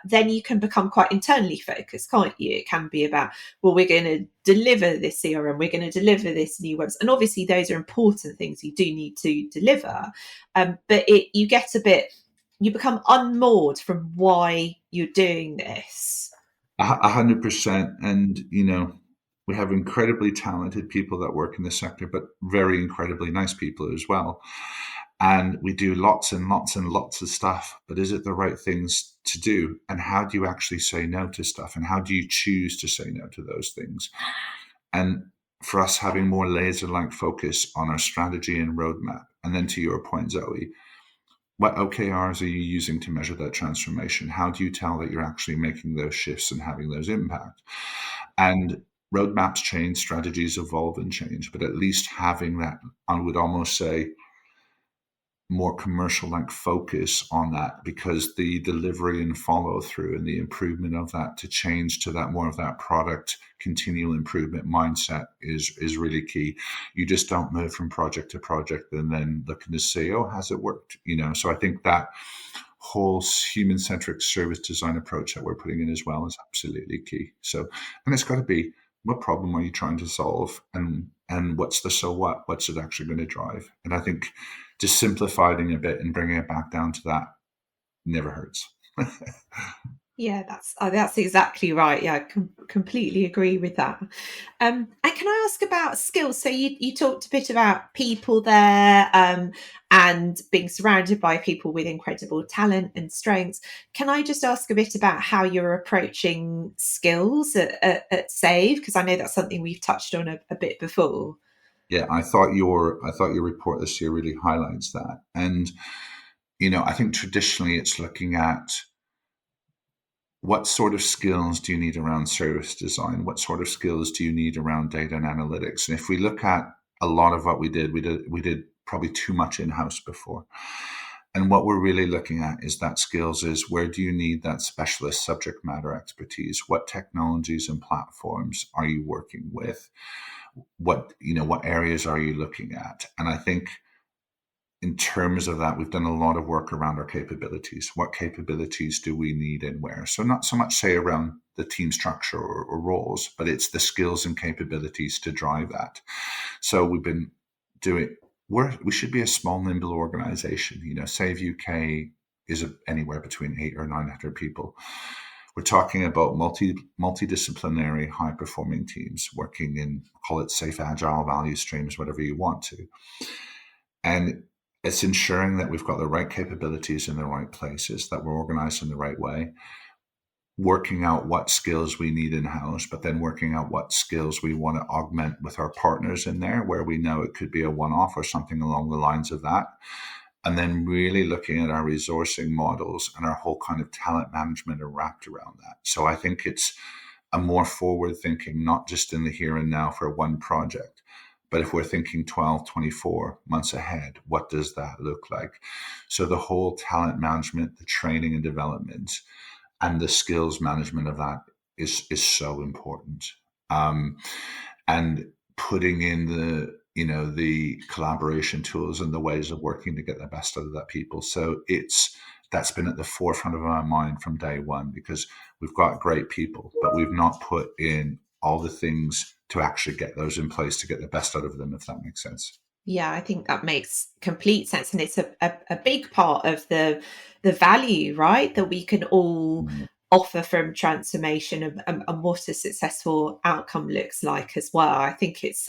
then you can become quite internally focused, can't you? It can be about, well, we're going to deliver this CRM, we're going to deliver this new website, and obviously those are important things you do need to deliver, but you become unmoored from why you're doing this. 100%. And, we have incredibly talented people that work in the sector, but very incredibly nice people as well. And we do lots and lots and lots of stuff, but is it the right things to do? And how do you actually say no to stuff? And how do you choose to say no to those things? And for us, having more laser-like focus on our strategy and roadmap. And then to your point, Zoe, what OKRs are you using to measure that transformation? How do you tell that you're actually making those shifts and having those impact? And roadmaps change, strategies evolve and change, but at least having that, I would almost say, more commercial like focus on that, because the delivery and follow through and the improvement of that to change to that more of that product continual improvement mindset is really key. You just don't move from project to project and then looking to say, oh, has it worked? So I think that whole human-centric service design approach that we're putting in as well is absolutely key. So, and it's got to be, what problem are you trying to solve, and what's the so what's it actually going to drive? And I think just simplifying a bit and bringing it back down to that never hurts. Yeah, that's exactly right. Yeah, I completely agree with that. And can I ask about skills? So you talked a bit about people there, and being surrounded by people with incredible talent and strengths. Can I just ask a bit about how you're approaching skills at Save? Because I know that's something we've touched on a bit before. Yeah, I thought your report this year really highlights that. And I think traditionally it's looking at what sort of skills do you need around service design? What sort of skills do you need around data and analytics? And if we look at a lot of what we did probably too much in-house before. And what we're really looking at is that skills is, where do you need that specialist subject matter expertise? What technologies and platforms are you working with? What areas are you looking at? And I think in terms of that, we've done a lot of work around our capabilities. What capabilities do we need and where? So not so much say around the team structure or roles, but it's the skills and capabilities to drive that. So we've been doing, we should be a small, nimble organization. Save UK is anywhere between 800 or 900 people. We're talking about multidisciplinary, high-performing teams working in, call it safe, agile value streams, whatever you want to. And it's ensuring that we've got the right capabilities in the right places, that we're organized in the right way. working out what skills we need in-house, but then working out what skills we want to augment with our partners in there, where we know it could be a one-off or something along the lines of that. And then really looking at our resourcing models and our whole kind of talent management are wrapped around that. So I think it's a more forward thinking, not just in the here and now for one project, but if we're thinking 12, 24 months ahead, what does that look like? So the whole talent management, the training and development, and the skills management of that is so important. And putting in the collaboration tools and the ways of working to get the best out of that people. So that's been at the forefront of our mind from day one, because we've got great people, but we've not put in all the things to actually get those in place to get the best out of them, if that makes sense. Yeah, I think that makes complete sense, and it's a big part of the value, right, that we can all offer from transformation, and what a successful outcome looks like as well. I think it's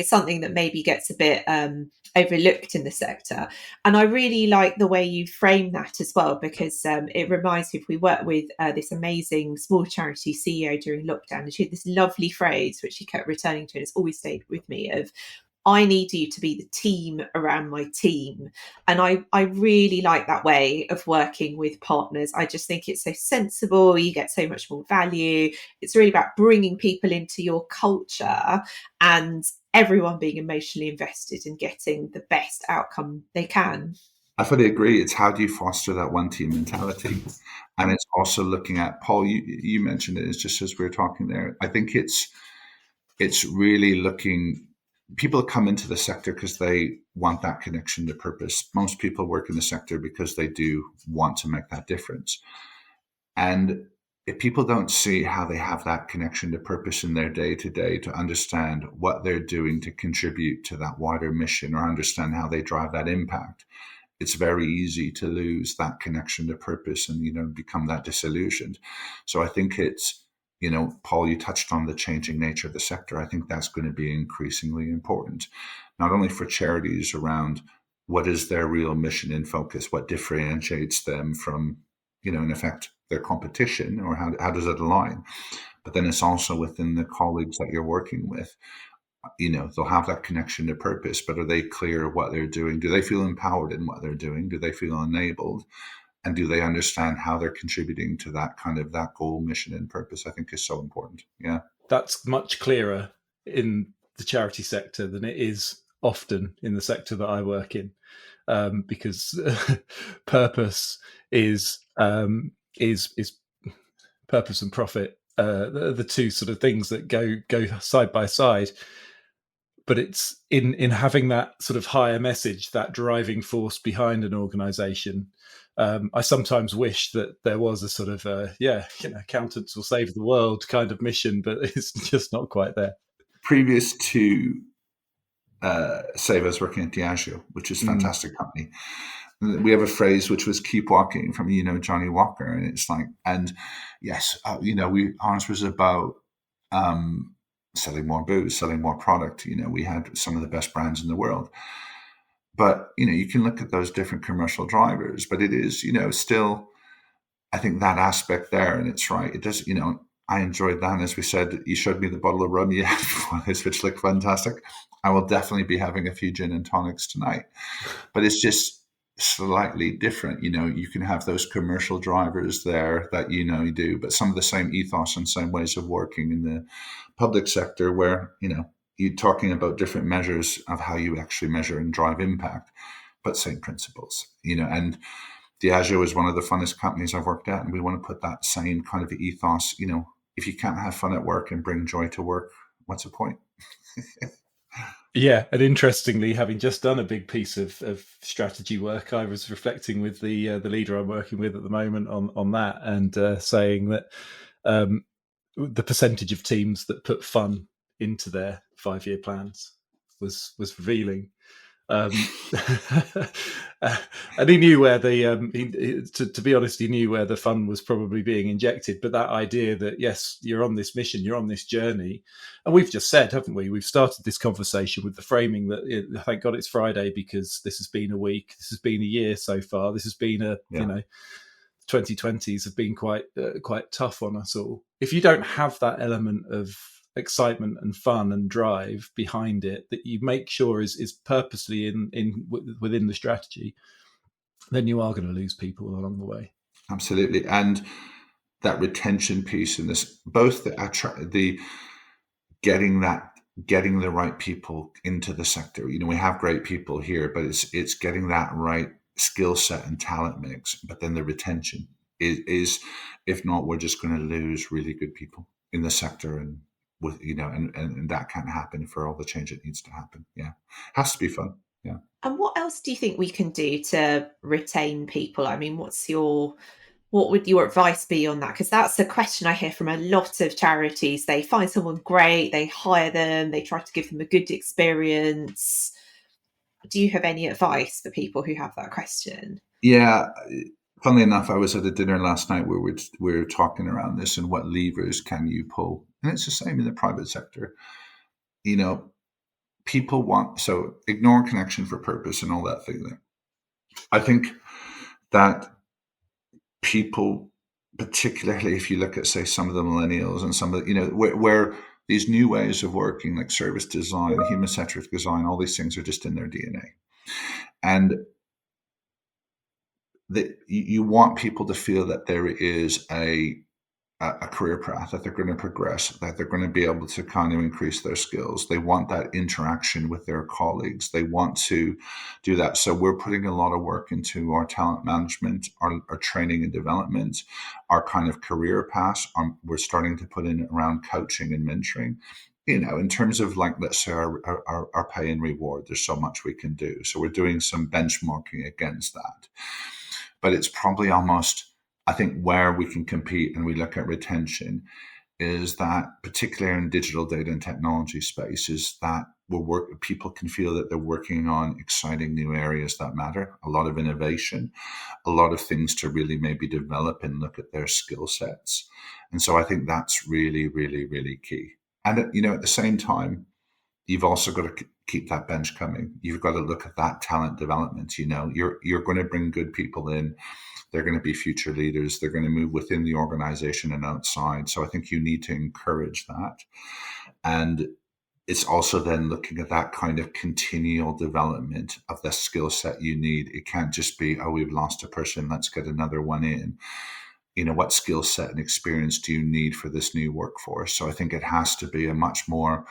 something that maybe gets a bit overlooked in the sector, and I really like the way you frame that as well, because it reminds me, if we worked with this amazing small charity CEO during lockdown, and she had this lovely phrase which she kept returning to, and it's always stayed with me, of I need you to be the team around my team. And I really like that way of working with partners. I just think it's so sensible. You get so much more value. It's really about bringing people into your culture and everyone being emotionally invested in getting the best outcome they can. I fully agree. It's how do you foster that one team mentality? And it's also looking at, Paul, you mentioned it, it's just as we were talking there. I think it's really looking, people come into the sector because they want that connection to purpose. Most people work in the sector because they do want to make that difference. And if people don't see how they have that connection to purpose in their day to day, to understand what they're doing to contribute to that wider mission, or understand how they drive that impact, it's very easy to lose that connection to purpose and, become that disillusioned. So I think it's, Paul, you touched on the changing nature of the sector. I think that's going to be increasingly important, not only for charities around what is their real mission in focus, what differentiates them from, in effect, their competition, or how does it align? But then it's also within the colleagues that you're working with. They'll have that connection to purpose, but are they clear what they're doing? Do they feel empowered in what they're doing? Do they feel enabled? And do they understand how they're contributing to that kind of that goal, mission, and purpose? I think is so important. Yeah. That's much clearer in the charity sector than it is often in the sector that I work in, because purpose is purpose and profit, the two sort of things that go side by side. But it's in having that sort of higher message, that driving force behind an organization. I sometimes wish that there was a sort of accountants will save the world kind of mission, but it's just not quite there. Previous to Save, I was working at Diageo, which is a fantastic company. We have a phrase which was "keep walking" from Johnny Walker, and it's like, and yes, ours was about selling more booze, selling more product. We had some of the best brands in the world. But, you can look at those different commercial drivers, but it is, still, I think that aspect there, and it's right. It does, I enjoyed that. And as we said, you showed me the bottle of rum you had before this, which looked fantastic. I will definitely be having a few gin and tonics tonight. But it's just slightly different. You can have those commercial drivers there that, you do, but some of the same ethos and same ways of working in the public sector where, you're talking about different measures of how you actually measure and drive impact, but same principles, and Diageo is one of the funnest companies I've worked at. And we want to put that same kind of ethos, if you can't have fun at work and bring joy to work, what's the point? Yeah, and interestingly, having just done a big piece of strategy work, I was reflecting with the leader I'm working with at the moment on that, and saying that the percentage of teams that put fun into their 5-year plans was revealing. And he knew where to be honest, he knew where the fun was probably being injected. But that idea that, yes, you're on this mission, you're on this journey. And we've just said, haven't we? We've started this conversation with the framing that thank God it's Friday, because this has been a week, this has been a year so far. This has been 2020s have been quite tough on us all. If you don't have that element of excitement and fun and drive behind it that you make sure is purposely within the strategy, then you are going to lose people along the way. Absolutely. And that retention piece in this, both the getting the right people into the sector. We have great people here, but it's getting that right skill set and talent mix. But then the retention is if not, we're just going to lose really good people in the sector, and with and that can't happen for all the change that needs to happen. Yeah, it has to be fun. Yeah. And what else do you think we can do to retain people? I mean, what would your advice be on that? Because that's a question I hear from a lot of charities. They find someone great, they hire them, they try to give them a good experience. Do you have any advice for people who have that question? Yeah. Funnily enough, I was at a dinner last night where we were talking around this and what levers can you pull? And it's the same in the private sector. People want, so ignore connection for purpose and all that thing there. I think that people, particularly if you look at, say, some of the millennials and some of the, where these new ways of working, like service design, human-centric design, all these things are just in their DNA. And you want people to feel that there is a career path, that they're going to progress, that they're going to be able to kind of increase their skills. They want that interaction with their colleagues. They want to do that. So we're putting a lot of work into our talent management, our training and development, our kind of career paths. We're starting to put in around coaching and mentoring. In terms of, like, let's say our pay and reward, there's so much we can do. So we're doing some benchmarking against that. But it's probably almost, I think, where we can compete and we look at retention is that, particularly in digital data and technology space, is that people can feel that they're working on exciting new areas that matter, a lot of innovation, a lot of things to really maybe develop and look at their skill sets. And so I think that's really, really, really key. And, at the same time, you've also got to keep that bench coming. You've got to look at that talent development. You're going to bring good people in. They're going to be future leaders. They're going to move within the organization and outside. So I think you need to encourage that. And it's also then looking at that kind of continual development of the skill set you need. It can't just be, oh, we've lost a person, let's get another one in. What skill set and experience do you need for this new workforce? So I think it has to be a much more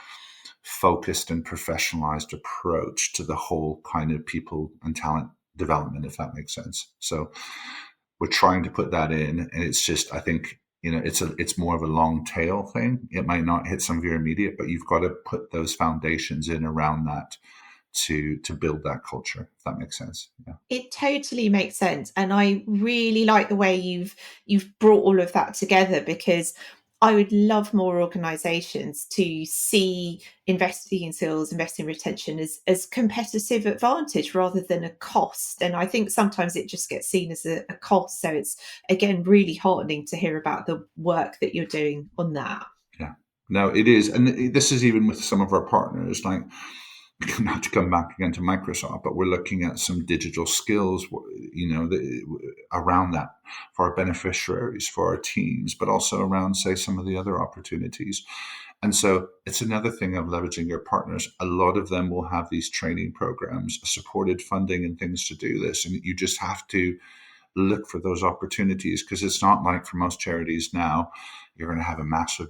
focused and professionalized approach to the whole kind of people and talent development, if that makes sense. So we're trying to put that in, and it's just, I think, it's more of a long tail thing. It might not hit some of your immediate, but you've got to put those foundations in around that to build that culture, if that makes sense. Yeah. It totally makes sense. And I really like the way you've brought all of that together, because I would love more organisations to see investing in skills, investing in retention as competitive advantage rather than a cost. And I think sometimes it just gets seen as a cost. So it's, again, really heartening to hear about the work that you're doing on that. Yeah, no, it is. And this is even with some of our partners, like, not to come back again to Microsoft, but we're looking at some digital skills, around that for our beneficiaries, for our teams, but also around, say, some of the other opportunities. And so it's another thing of leveraging your partners. A lot of them will have these training programs, supported funding and things to do this. And you just have to look for those opportunities, because it's not like for most charities now, you're going to have a massive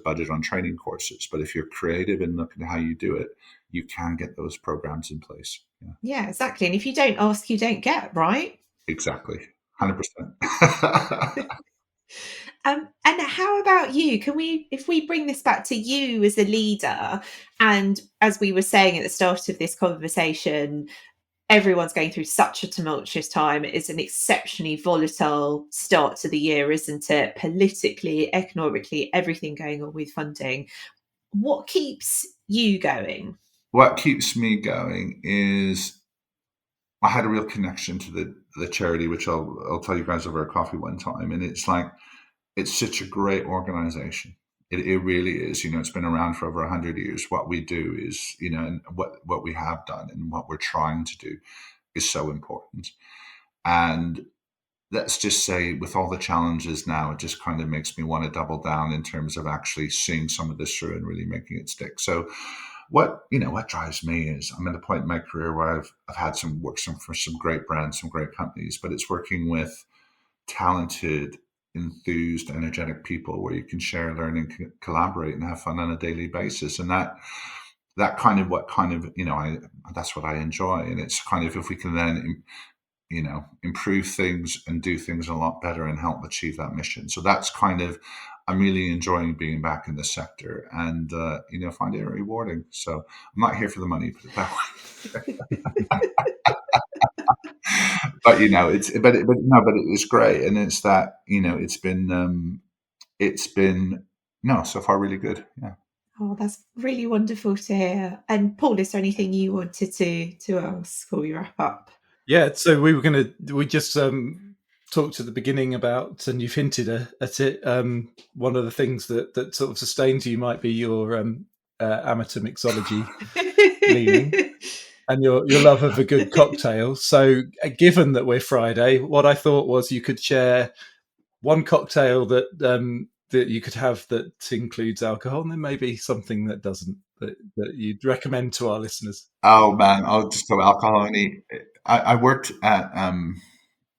budget on training courses. But if you're creative and looking at how you do it, you can get those programs in place. Yeah, exactly. And if you don't ask, you don't get, right? Exactly. 100%. And how about you? If we bring this back to you as a leader, and as we were saying at the start of this conversation, everyone's going through such a tumultuous time. It's an exceptionally volatile start to the year, isn't it? Politically, economically, everything going on with funding. What keeps you going? What keeps me going is I had a real connection to the charity, which I'll tell you guys over a coffee one time. And it's like, it's such a great organization. It really is. It's been around for over 100 years. What we do is, and what we have done and what we're trying to do is so important. And let's just say with all the challenges now, it just kind of makes me want to double down in terms of actually seeing some of this through and really making it stick. So what drives me is I'm at a point in my career where I've had some work for some great brands, some great companies, but it's working with talented, enthused, energetic people where you can share, learn, and collaborate and have fun on a daily basis. And that that's what I enjoy. And it's kind of, if we can then improve things and do things a lot better and help achieve that mission. So that's kind of, I'm really enjoying being back in the sector and, find it rewarding. So I'm not here for the money, put it that way. But it is great. And it's that, it's been so far really good. Yeah. Oh, that's really wonderful to hear. And Paul, is there anything you wanted to ask before we wrap up? Yeah, so we just talked at the beginning about, and you've hinted at it, one of the things that sort of sustains you might be your amateur mixology leaning and your love of a good cocktail. So given that we're Friday, what I thought was you could share one cocktail that you could have that includes alcohol, and then maybe something that doesn't, that you'd recommend to our listeners. Oh man, I'll just go alcohol only. I worked at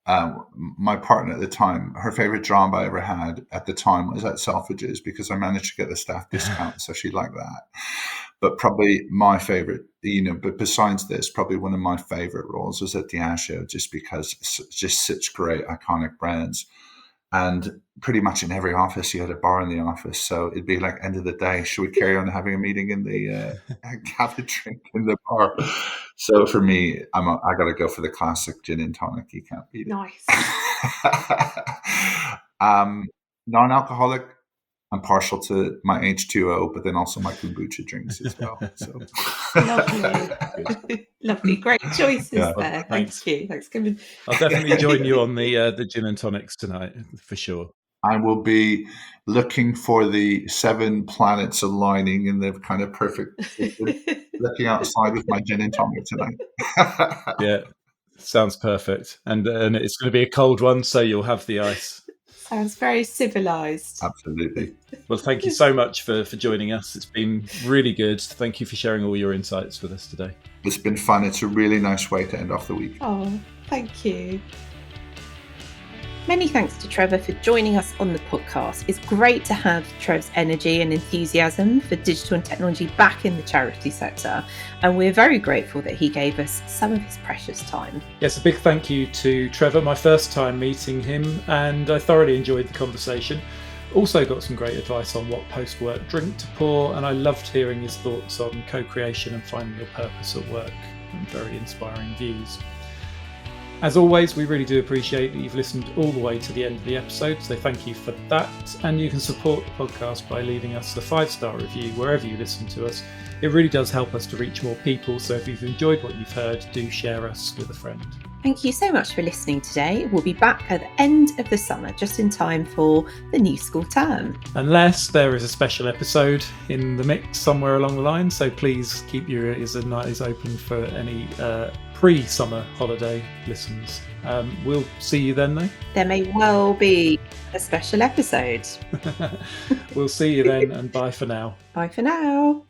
my partner at the time. Her favorite job I ever had at the time was at Selfridges because I managed to get the staff discount, so she liked that. But probably my favorite, but besides this, probably one of my favorite roles was at Diageo, just because it's just such great iconic brands. And pretty much in every office, you had a bar in the office. So it'd be like end of the day, should we carry on having a meeting in the have a drink in the bar? So for me, I got to go for the classic gin and tonic. You can't beat it. Nice. Non-alcoholic. I'm partial to my H2O, but then also my kombucha drinks as well. So lovely, lovely, great choices there. Thanks. Thank you. Thanks, Kevin. I'll definitely join you on the gin and tonics tonight for sure. I will be looking for the 7 planets aligning in the kind of perfect looking outside with my gin and tonic tonight. Yeah, sounds perfect. And it's going to be a cold one, so you'll have the ice. Sounds very civilized. Absolutely. Well, thank you so much for joining us. It's been really good. Thank you for sharing all your insights with us today. It's been fun. It's a really nice way to end off the week. Oh, thank you. Many thanks to Trevor for joining us on the podcast. It's great to have Trev's energy and enthusiasm for digital and technology back in the charity sector, and we're very grateful that he gave us some of his precious time. Yes, a big thank you to Trevor, my first time meeting him, and I thoroughly enjoyed the conversation. Also got some great advice on what post-work drink to pour, and I loved hearing his thoughts on co-creation and finding your purpose at work. Very inspiring views. As always, we really do appreciate that you've listened all the way to the end of the episode, so thank you for that. And you can support the podcast by leaving us a 5-star review wherever you listen to us. It really does help us to reach more people, so if you've enjoyed what you've heard, do share us with a friend. Thank you so much for listening today. We'll be back at the end of the summer, just in time for the new school term. Unless there is a special episode in the mix somewhere along the line, so please keep your ears and eyes open for any pre-summer holiday listens. We'll see you then, though. There may well be a special episode. We'll see you then, and bye for now. Bye for now.